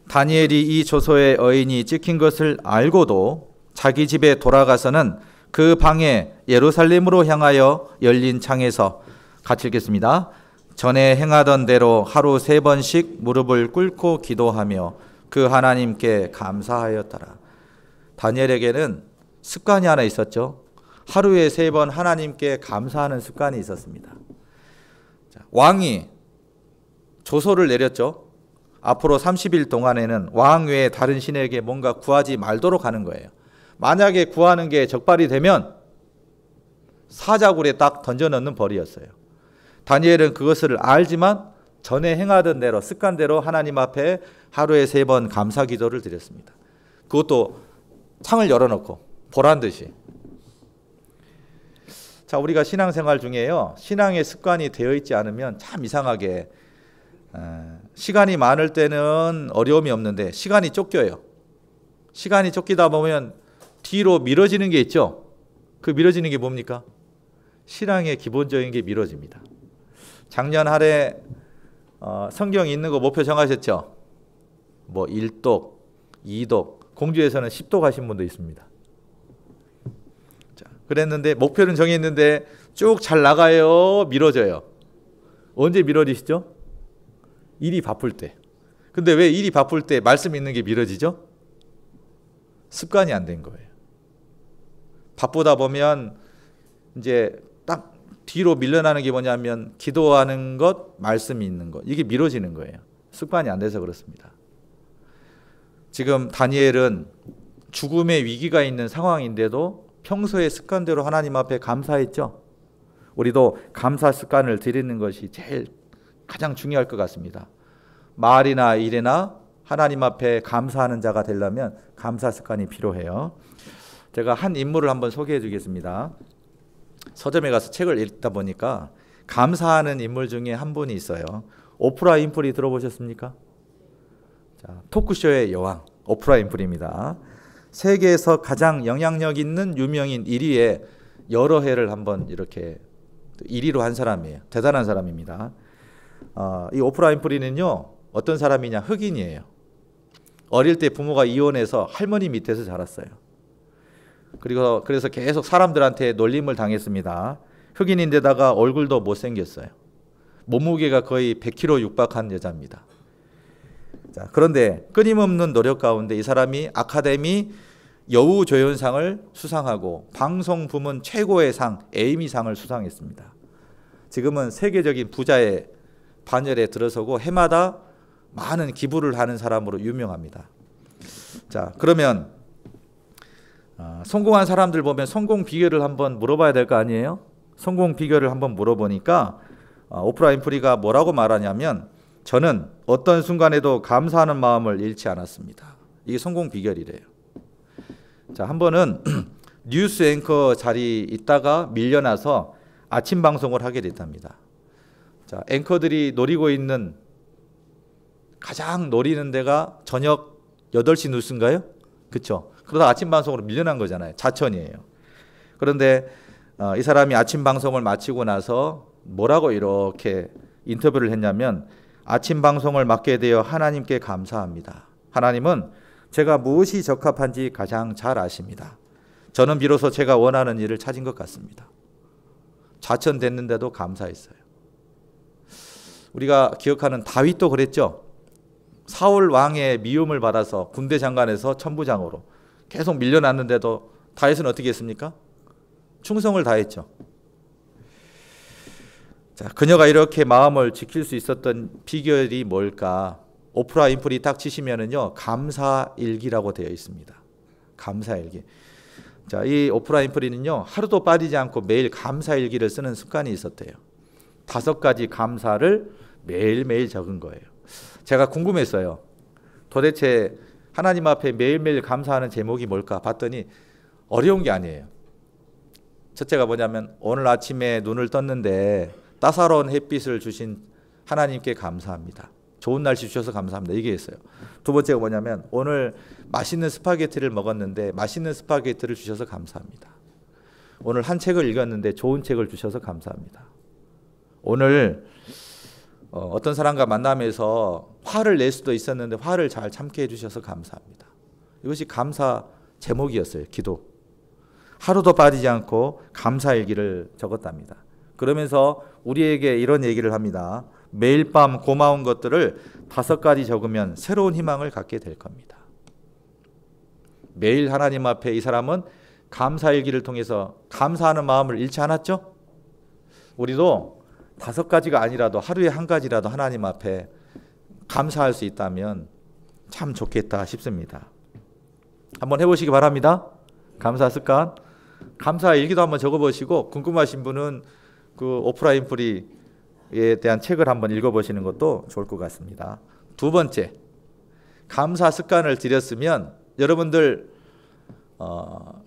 다니엘이 이 조서에 어인이 찍힌 것을 알고도 자기 집에 돌아가서는 그 방에 예루살렘으로 향하여 열린 창에서, 같이 읽겠습니다. 전에 행하던 대로 하루 3번씩 무릎을 꿇고 기도하며 그 하나님께 감사하였더라. 다니엘에게는 습관이 하나 있었죠. 하루에 3번 하나님께 감사하는 습관이 있었습니다. 왕이 조서를 내렸죠. 앞으로 30일 동안에는 왕 외에 다른 신에게 뭔가 구하지 말도록 하는 거예요. 만약에 구하는 게 적발이 되면 사자굴에 딱 던져넣는 벌이었어요. 다니엘은 그것을 알지만 전에 행하던 대로 습관대로 하나님 앞에 하루에 3번 감사 기도를 드렸습니다. 그것도 창을 열어놓고 보란 듯이. 자, 우리가 신앙생활 중에요, 신앙의 습관이 되어 있지 않으면 참 이상하게 시간이 많을 때는 어려움이 없는데 시간이 쫓겨요. 시간이 쫓기다 보면 뒤로 미뤄지는 게 있죠. 그 미뤄지는 게 뭡니까? 신앙의 기본적인 게 미뤄집니다. 작년 한 해 성경 읽는 거 목표 정하셨죠? 뭐 1독, 2독, 공주에서는 10독 하신 분도 있습니다. 자, 그랬는데 목표는 정했는데 쭉 잘 나가요, 미뤄져요. 언제 미뤄지시죠? 일이 바쁠 때. 근데 왜 일이 바쁠 때 말씀 읽는 게 미뤄지죠? 습관이 안 된 거예요. 바쁘다 보면 이제 딱 뒤로 밀려나는 게 뭐냐면 기도하는 것, 말씀 읽는 것, 이게 미뤄지는 거예요. 습관이 안 돼서 그렇습니다. 지금 다니엘은 죽음의 위기가 있는 상황인데도 평소의 습관대로 하나님 앞에 감사했죠. 우리도 감사 습관을 들이는 것이 가장 중요할 것 같습니다. 말이나 일이나 하나님 앞에 감사하는 자가 되려면 감사 습관이 필요해요. 제가 한 인물을 한번 소개해 주겠습니다. 서점에 가서 책을 읽다 보니까 감사하는 인물 중에 한 분이 있어요. 오프라 윈프리 들어보셨습니까? 자, 토크쇼의 여왕 오프라 윈프리입니다. 세계에서 가장 영향력 있는 유명인 1위에 여러 해를 한번 이렇게 1위로 한 사람이에요. 대단한 사람입니다. 이 오프라 윈프리는요, 어떤 사람이냐, 흑인이에요. 어릴 때 부모가 이혼해서 할머니 밑에서 자랐어요. 그래서 계속 사람들한테 놀림을 당했습니다. 흑인인데다가 얼굴도 못생겼어요. 몸무게가 거의 100kg 육박한 여자입니다. 자, 그런데 끊임없는 노력 가운데 이 사람이 아카데미 여우조연상을 수상하고 방송 부문 최고의 상 에이미상을 수상했습니다. 지금은 세계적인 부자의 반열에 들어서고 해마다 많은 기부를 하는 사람으로 유명합니다. 자, 그러면 성공한 사람들 보면 성공 비결을 한번 물어봐야 될 거 아니에요? 성공 비결을 한번 물어보니까 오프라 윈프리가 뭐라고 말하냐면, 저는 어떤 순간에도 감사하는 마음을 잃지 않았습니다. 이게 성공 비결이래요. 자, 한 번은 뉴스 앵커 자리 있다가 밀려나서 아침 방송을 하게 됐답니다. 자, 앵커들이 노리고 있는, 가장 노리는 데가 저녁 8시 뉴스인가요? 그렇죠. 그러다 아침 방송으로 밀려난 거잖아요. 자천이에요. 그런데 이 사람이 아침 방송을 마치고 나서 뭐라고 이렇게 인터뷰를 했냐면, 아침 방송을 맡게 되어 하나님께 감사합니다. 하나님은 제가 무엇이 적합한지 가장 잘 아십니다. 저는 비로소 제가 원하는 일을 찾은 것 같습니다. 자천됐는데도 감사했어요. 우리가 기억하는 다윗도 그랬죠. 사울 왕의 미움을 받아서 군대 장관에서 천부장으로 계속 밀려났는데도 다윗은 어떻게 했습니까? 충성을 다했죠. 자, 그녀가 이렇게 마음을 지킬 수 있었던 비결이 뭘까? 오프라 윈프리 딱 치시면은요, 감사일기라고 되어 있습니다. 감사일기. 자, 이 오프라 윈프리는요, 하루도 빠지지 않고 매일 감사일기를 쓰는 습관이 있었대요. 5가지 감사를 매일매일 적은 거예요. 제가 궁금했어요. 도대체 하나님 앞에 매일매일 감사하는 제목이 뭘까 봤더니 어려운 게 아니에요. 첫째가 뭐냐면, 오늘 아침에 눈을 떴는데 따사로운 햇빛을 주신 하나님께 감사합니다. 좋은 날씨 주셔서 감사합니다. 이게 있어요. 두 번째가 뭐냐면, 오늘 맛있는 스파게티를 먹었는데 맛있는 스파게티를 주셔서 감사합니다. 오늘 한 책을 읽었는데 좋은 책을 주셔서 감사합니다. 오늘 어떤 사람과 만나면서 화를 낼 수도 있었는데 화를 잘 참게 해주셔서 감사합니다. 이것이 감사 제목이었어요. 기도. 하루도 빠지지 않고 감사일기를 적었답니다. 그러면서 우리에게 이런 얘기를 합니다. 매일 밤 고마운 것들을 5가지 적으면 새로운 희망을 갖게 될 겁니다. 매일 하나님 앞에 이 사람은 감사일기를 통해서 감사하는 마음을 잃지 않았죠? 우리도 5가지가 아니라도 하루에 한 가지라도 하나님 앞에 감사할 수 있다면 참 좋겠다 싶습니다. 한번 해보시기 바랍니다. 감사 습관. 감사 일기도 한번 적어보시고 궁금하신 분은 그 오프라인 프리에 대한 책을 한번 읽어보시는 것도 좋을 것 같습니다. 두 번째, 감사 습관을 들였으면 여러분들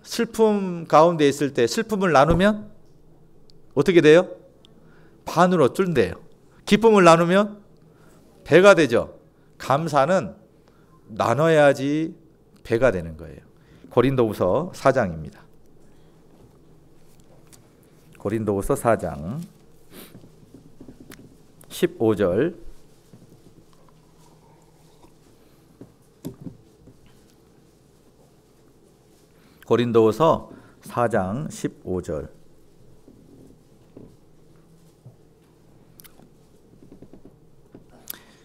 슬픔 가운데 있을 때 슬픔을 나누면 어떻게 돼요? 반으로 줄대요. 기쁨을 나누면 배가 되죠. 감사는 나눠야지 배가 되는 거예요. 고린도후서 4장입니다. 고린도후서 4장 15절 고린도후서 4장 15절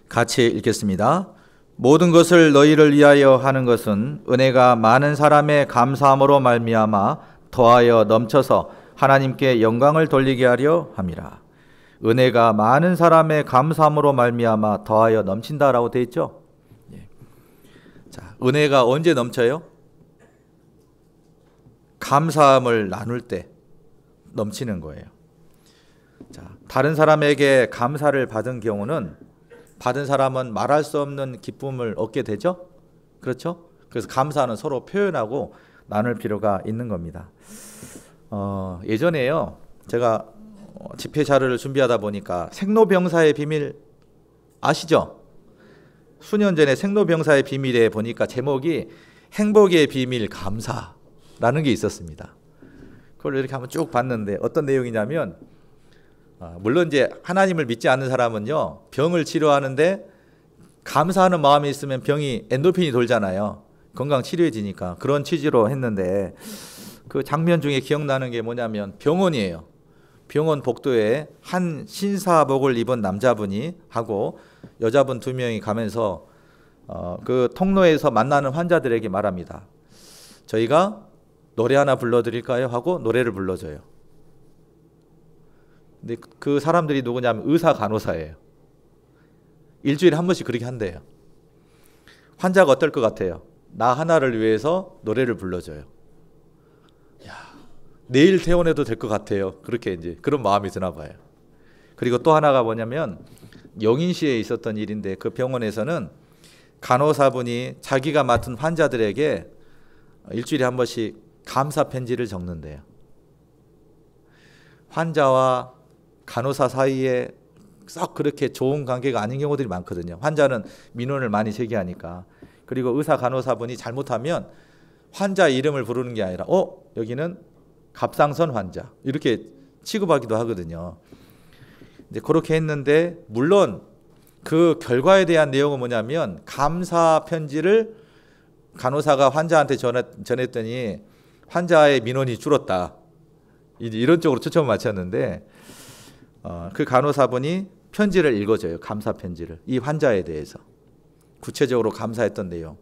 같이 읽겠습니다. 모든 것을 너희를 위하여 하는 것은 은혜가 많은 사람의 감사함으로 말미암아 더하여 넘쳐서 하나님께 영광을 돌리게 하려 함이라. 은혜가 많은 사람의 감사함으로 말미암아 더하여 넘친다라고 되어 있죠. 자, 은혜가 언제 넘쳐요? 감사함을 나눌 때 넘치는 거예요. 자, 다른 사람에게 감사를 받은 경우는 받은 사람은 말할 수 없는 기쁨을 얻게 되죠. 그렇죠? 그래서 감사는 서로 표현하고 나눌 필요가 있는 겁니다. 예전에요, 제가 집회 자료를 준비하다 보니까 생로병사의 비밀 아시죠? 수년 전에 생로병사의 비밀에 보니까 제목이 행복의 비밀 감사라는 게 있었습니다. 그걸 이렇게 한번 쭉 봤는데 어떤 내용이냐면, 물론 이제 하나님을 믿지 않는 사람은요, 병을 치료하는데 감사하는 마음이 있으면 병이 엔도핀이 돌잖아요. 건강 치료해지니까. 그런 취지로 했는데 그 장면 중에 기억나는 게 뭐냐면 병원이에요. 병원 복도에 한 신사복을 입은 남자분이 하고 여자분 2명이 가면서 그 통로에서 만나는 환자들에게 말합니다. 저희가 노래 하나 불러드릴까요? 하고 노래를 불러줘요. 근데 그 사람들이 누구냐면 의사 간호사예요. 일주일에 한 번씩 그렇게 한대요. 환자가 어떨 것 같아요? 나 하나를 위해서 노래를 불러줘요. 야, 내일 퇴원해도 될 것 같아요. 그렇게 이제 그런 마음이 드나 봐요. 그리고 또 하나가 뭐냐면 영인시에 있었던 일인데, 그 병원에서는 간호사분이 자기가 맡은 환자들에게 일주일에 한 번씩 감사 편지를 적는데요. 환자와 간호사 사이에 썩 그렇게 좋은 관계가 아닌 경우들이 많거든요. 환자는 민원을 많이 제기하니까. 그리고 의사 간호사분이 잘못하면 환자 이름을 부르는 게 아니라 여기는 갑상선 환자 이렇게 취급하기도 하거든요. 이제 그렇게 했는데, 물론 그 결과에 대한 내용은 뭐냐면 감사 편지를 간호사가 환자한테 전했더니 환자의 민원이 줄었다. 이런 쪽으로 초점을 맞췄는데, 그 간호사분이 편지를 읽어줘요. 감사 편지를. 이 환자에 대해서 구체적으로 감사했던 내용.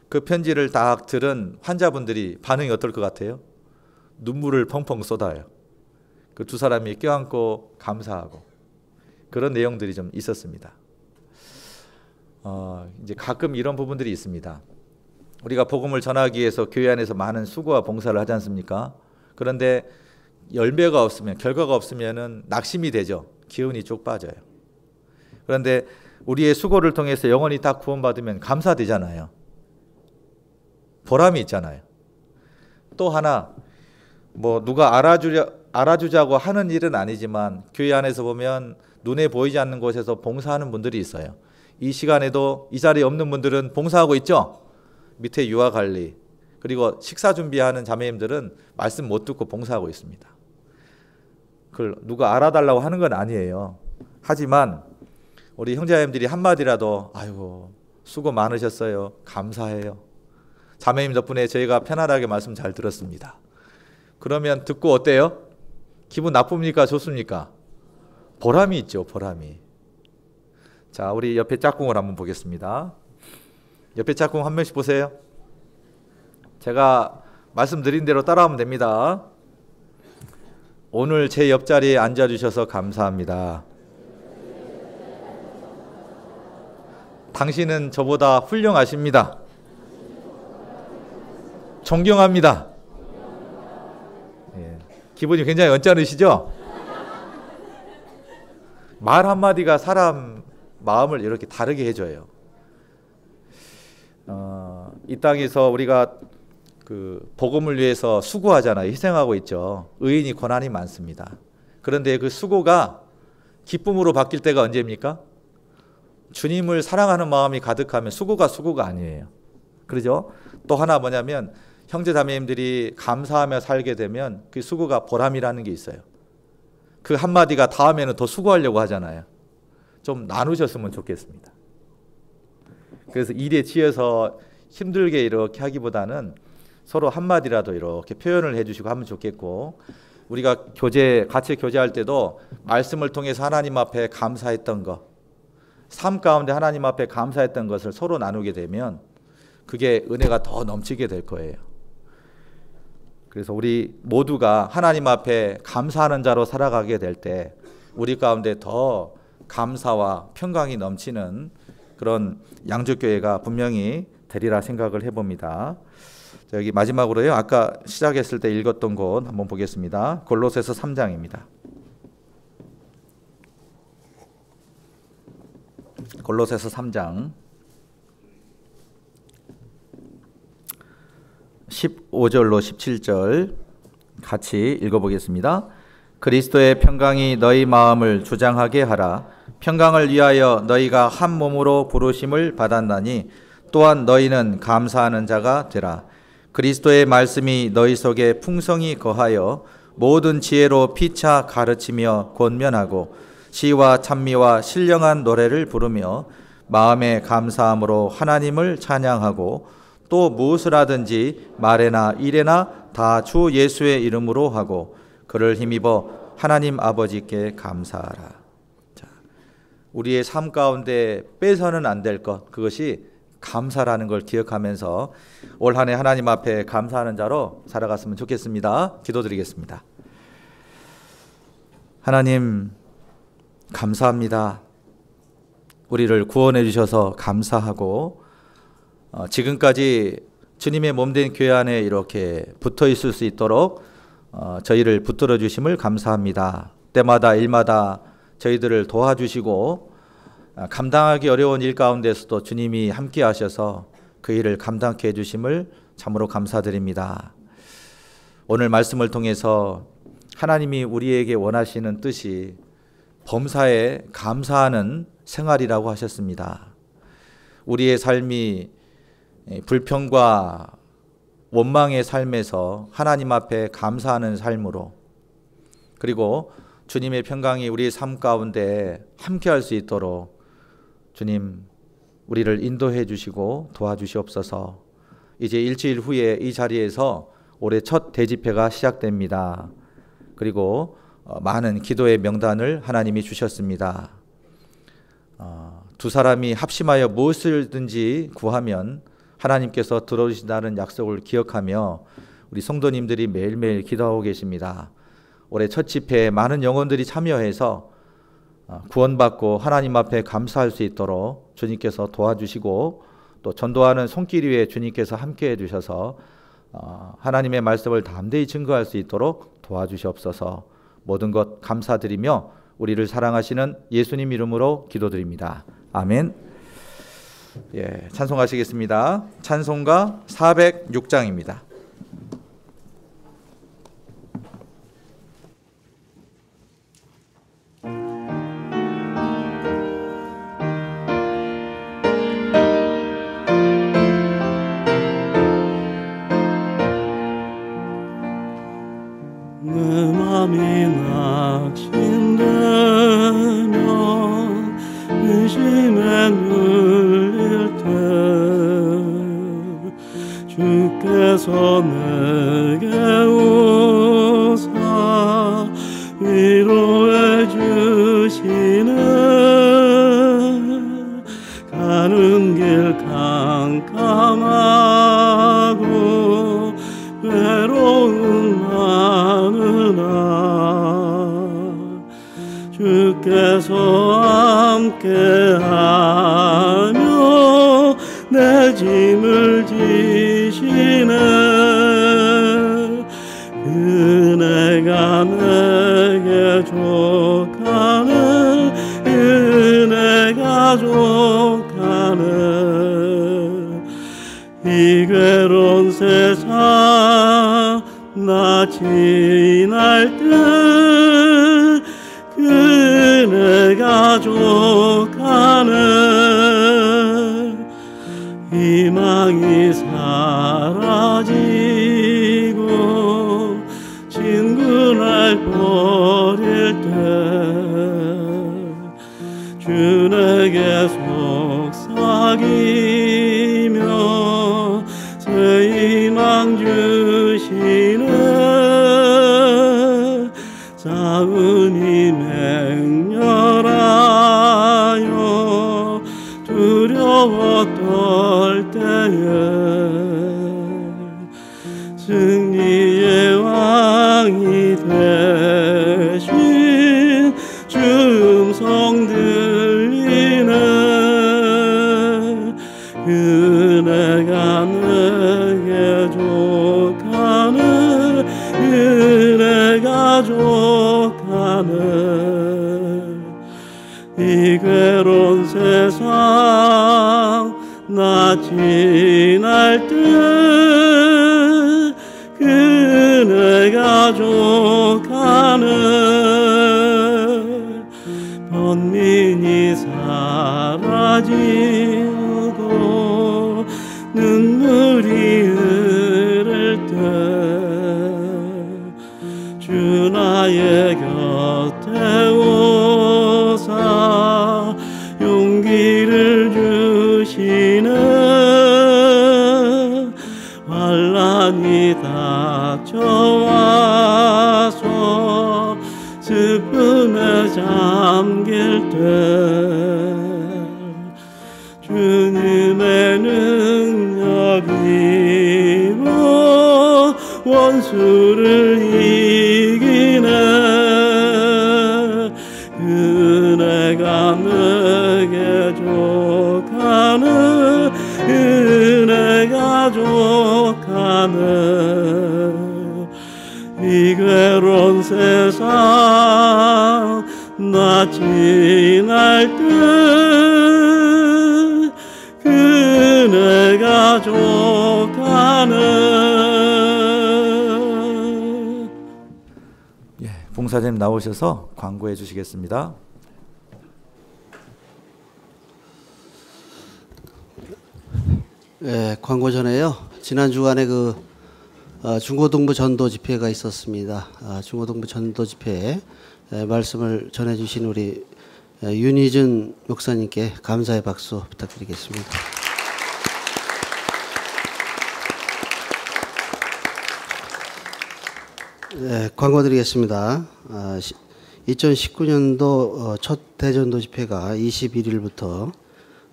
그 편지를 딱 들은 환자분들이 반응이 어떨 것 같아요? 눈물을 펑펑 쏟아요. 그 두 사람이 껴안고 감사하고 그런 내용들이 좀 있었습니다. 이제 가끔 이런 부분들이 있습니다. 우리가 복음을 전하기 위해서 교회 안에서 많은 수고와 봉사를 하지 않습니까? 그런데 열매가 없으면, 결과가 없으면은 낙심이 되죠. 기운이 쭉 빠져요. 그런데 우리의 수고를 통해서 영혼이 딱 구원받으면 감사되잖아요. 보람이 있잖아요. 또 하나, 누가 알아주자고 하는 일은 아니지만 교회 안에서 보면 눈에 보이지 않는 곳에서 봉사하는 분들이 있어요. 이 시간에도 이 자리에 없는 분들은 봉사하고 있죠. 밑에 유아 관리, 그리고 식사 준비하는 자매님들은 말씀 못 듣고 봉사하고 있습니다. 그걸 누가 알아달라고 하는 건 아니에요. 하지만 우리 형제자매님들이 한마디라도 아이고 수고 많으셨어요, 감사해요, 자매님 덕분에 저희가 편안하게 말씀 잘 들었습니다. 그러면 듣고 어때요? 기분 나쁩니까? 좋습니까? 보람이 있죠. 보람이. 자, 우리 옆에 짝꿍을 한번 보겠습니다. 옆에 짝꿍 한 명씩 보세요. 제가 말씀드린 대로 따라하면 됩니다. 오늘 제 옆자리에 앉아주셔서 감사합니다. 당신은 저보다 훌륭하십니다. 존경합니다. 예, 기분이 굉장히 언짢으시죠? 말 한마디가 사람 마음을 이렇게 다르게 해줘요. 이 땅에서 우리가 그 복음을 위해서 수고하잖아요. 희생하고 있죠. 의인이 고난이 많습니다. 그런데 그 수고가 기쁨으로 바뀔 때가 언제입니까? 주님을 사랑하는 마음이 가득하면 수고가 아니에요. 그러죠? 또 하나 뭐냐면 형제 자매님들이 감사하며 살게 되면 그 수고가 보람이라는 게 있어요. 그 한마디가 다음에는 더 수고하려고 하잖아요. 좀 나누셨으면 좋겠습니다. 그래서 일에 치여서 힘들게 이렇게 하기보다는 서로 한마디라도 이렇게 표현을 해주시고 하면 좋겠고, 우리가 같이 교제할 때도 말씀을 통해서 하나님 앞에 감사했던 것, 삶 가운데 하나님 앞에 감사했던 것을 서로 나누게 되면 그게 은혜가 더 넘치게 될 거예요. 그래서 우리 모두가 하나님 앞에 감사하는 자로 살아가게 될 때 우리 가운데 더 감사와 평강이 넘치는 그런 양주교회가 분명히 되리라 생각을 해봅니다. 여기 마지막으로요, 아까 시작했을 때 읽었던 곳 한번 보겠습니다. 골로새서 3장입니다. 골로새서 3장 15절로 17절 같이 읽어보겠습니다. 그리스도의 평강이 너희 마음을 주장하게 하라. 평강을 위하여 너희가 한 몸으로 부르심을 받았나니 또한 너희는 감사하는 자가 되라. 그리스도의 말씀이 너희 속에 풍성히 거하여 모든 지혜로 피차 가르치며 권면하고 시와 찬미와 신령한 노래를 부르며 마음의 감사함으로 하나님을 찬양하고 또 무엇을 하든지 말에나 일에나 다 주 예수의 이름으로 하고 그를 힘입어 하나님 아버지께 감사하라. 자, 우리의 삶 가운데 빼서는 안 될 것, 그것이 감사라는 걸 기억하면서 올 한 해 하나님 앞에 감사하는 자로 살아갔으면 좋겠습니다. 기도드리겠습니다. 하나님 감사합니다. 우리를 구원해 주셔서 감사하고 지금까지 주님의 몸된 교회 안에 이렇게 붙어 있을 수 있도록 저희를 붙들어 주심을 감사합니다. 때마다 일마다 저희들을 도와주시고 감당하기 어려운 일 가운데서도 주님이 함께 하셔서 그 일을 감당케 해주심을 참으로 감사드립니다. 오늘 말씀을 통해서 하나님이 우리에게 원하시는 뜻이 범사에 감사하는 생활이라고 하셨습니다. 우리의 삶이 불평과 원망의 삶에서 하나님 앞에 감사하는 삶으로, 그리고 주님의 평강이 우리의 삶 가운데 함께할 수 있도록 주님 우리를 인도해 주시고 도와주시옵소서. 이제 일주일 후에 이 자리에서 올해 첫 대집회가 시작됩니다. 그리고 많은 기도의 명단을 하나님이 주셨습니다. 두 사람이 합심하여 무엇을든지 구하면 하나님께서 들어주신다는 약속을 기억하며 우리 성도님들이 매일매일 기도하고 계십니다. 올해 첫 집회에 많은 영혼들이 참여해서 구원받고 하나님 앞에 감사할 수 있도록 주님께서 도와주시고 또 전도하는 손길 위에 주님께서 함께해 주셔서 하나님의 말씀을 담대히 증거할 수 있도록 도와주시옵소서. 모든 것 감사드리며 우리를 사랑하시는 예수님 이름으로 기도드립니다. 아멘. 예, 찬송하시겠습니다. 찬송가 406장입니다. 내 맘이 낙심되면 의심에 눌릴 때 주께서 내게 오사 위로해 주시네. 가는 길 깜깜하고 함께하며 내 짐을 지시네. 은혜가 내게 족하네. 은혜가 족하네. 이 괴로운 세상 나 지날 때 그네가 족하네. 희망이 사라지고 친구 날 버릴 때 주 내게 속삭이며 새 희망 주시네. 싸우니 맹렬하여 두려워 떨 때에 승리의 왕이 되신 주 음성 들리네. 은혜가 내게 족하네. 은혜가 족하네. 이 괴로운 세상 나 지날 때 그네가 족하네. 번민이 사라지고 눈물이 흐를 때 주 나의 곁에 오사 용기를 주시네. 환난이 닥쳐와서 슬픔에 잠길 때 주님의 능력 힘으로 원수를 이기네. 은혜가 내게 족하네. 은혜가 족하네. 이 괴로운 세상 나 지날 때 그네가 족하네. 봉사자님 나오셔서 광고해 주시겠습니다. 네, 광고 전에요. 지난 주간에 중고등부 전도 집회가 있었습니다. 중고등부 전도 집회에 말씀을 전해주신 우리 윤희준 목사님께 감사의 박수 부탁드리겠습니다. 네, 광고 드리겠습니다. 2019년도 첫 대전도 집회가 21일부터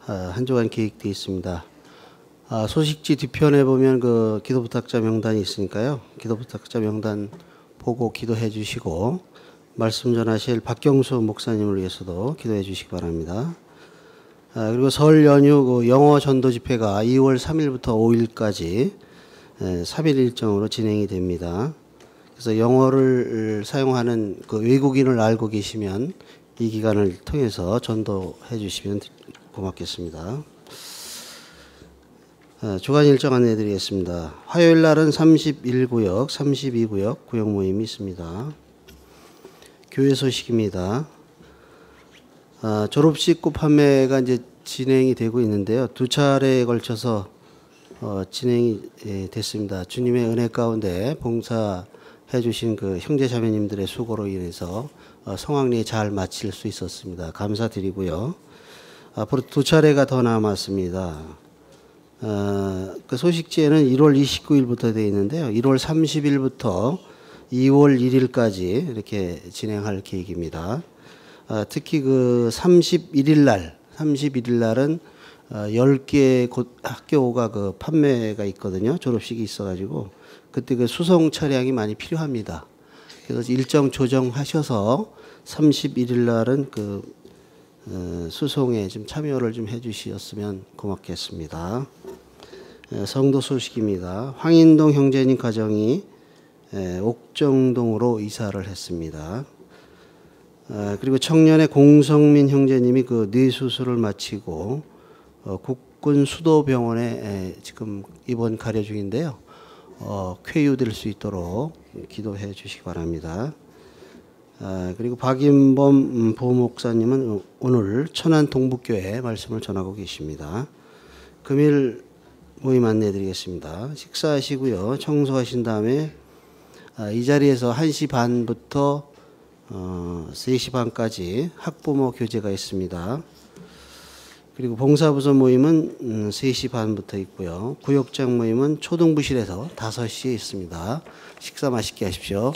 한 주간 계획되어 있습니다. 소식지 뒤편에 보면 그 기도 부탁자 명단이 있으니까요. 기도 부탁자 명단 보고 기도해 주시고 말씀 전하실 박경수 목사님을 위해서도 기도해 주시기 바랍니다. 그리고 설 연휴 영어 전도 집회가 2월 3일부터 5일까지 3일 일정으로 진행이 됩니다. 그래서 영어를 사용하는 그 외국인을 알고 계시면 이 기간을 통해서 전도해 주시면 고맙겠습니다. 주간 일정 안내해 드리겠습니다. 화요일 날은 31구역, 32구역 구역 모임이 있습니다. 교회 소식입니다. 졸업식 꽃 판매가 이제 진행이 되고 있는데요. 두 차례에 걸쳐서 진행이 됐습니다. 주님의 은혜 가운데 봉사해 주신 그 형제 자매님들의 수고로 인해서 성황리에 잘 마칠 수 있었습니다. 감사드리고요. 앞으로 두 차례가 더 남았습니다. 그 소식지에는 1월 29일부터 되어 있는데요. 1월 30일부터 2월 1일까지 이렇게 진행할 계획입니다. 특히 그 31일 날은 10개 학교가 그 판매가 있거든요. 졸업식이 있어가지고 그때 그 수송 차량이 많이 필요합니다. 그래서 일정 조정하셔서 31일 날은 그 수송에 좀 참여를 좀 해주셨으면 고맙겠습니다. 성도 소식입니다. 황인동 형제님 가정이 옥정동으로 이사를 했습니다. 그리고 청년의 공성민 형제님이 그 뇌 수술을 마치고 국군 수도병원에 지금 입원 가려 중인데요. 쾌유될 수 있도록 기도해 주시기 바랍니다. 그리고 박인범 부목사님은 오늘 천안 동북교회 말씀을 전하고 계십니다. 금일 모임 안내 드리겠습니다. 식사하시고요. 청소하신 다음에 이 자리에서 1시 반부터 3시 반까지 학부모 교제가 있습니다. 그리고 봉사부서 모임은 3시 반부터 있고요. 구역장 모임은 초등부실에서 5시에 있습니다. 식사 맛있게 하십시오.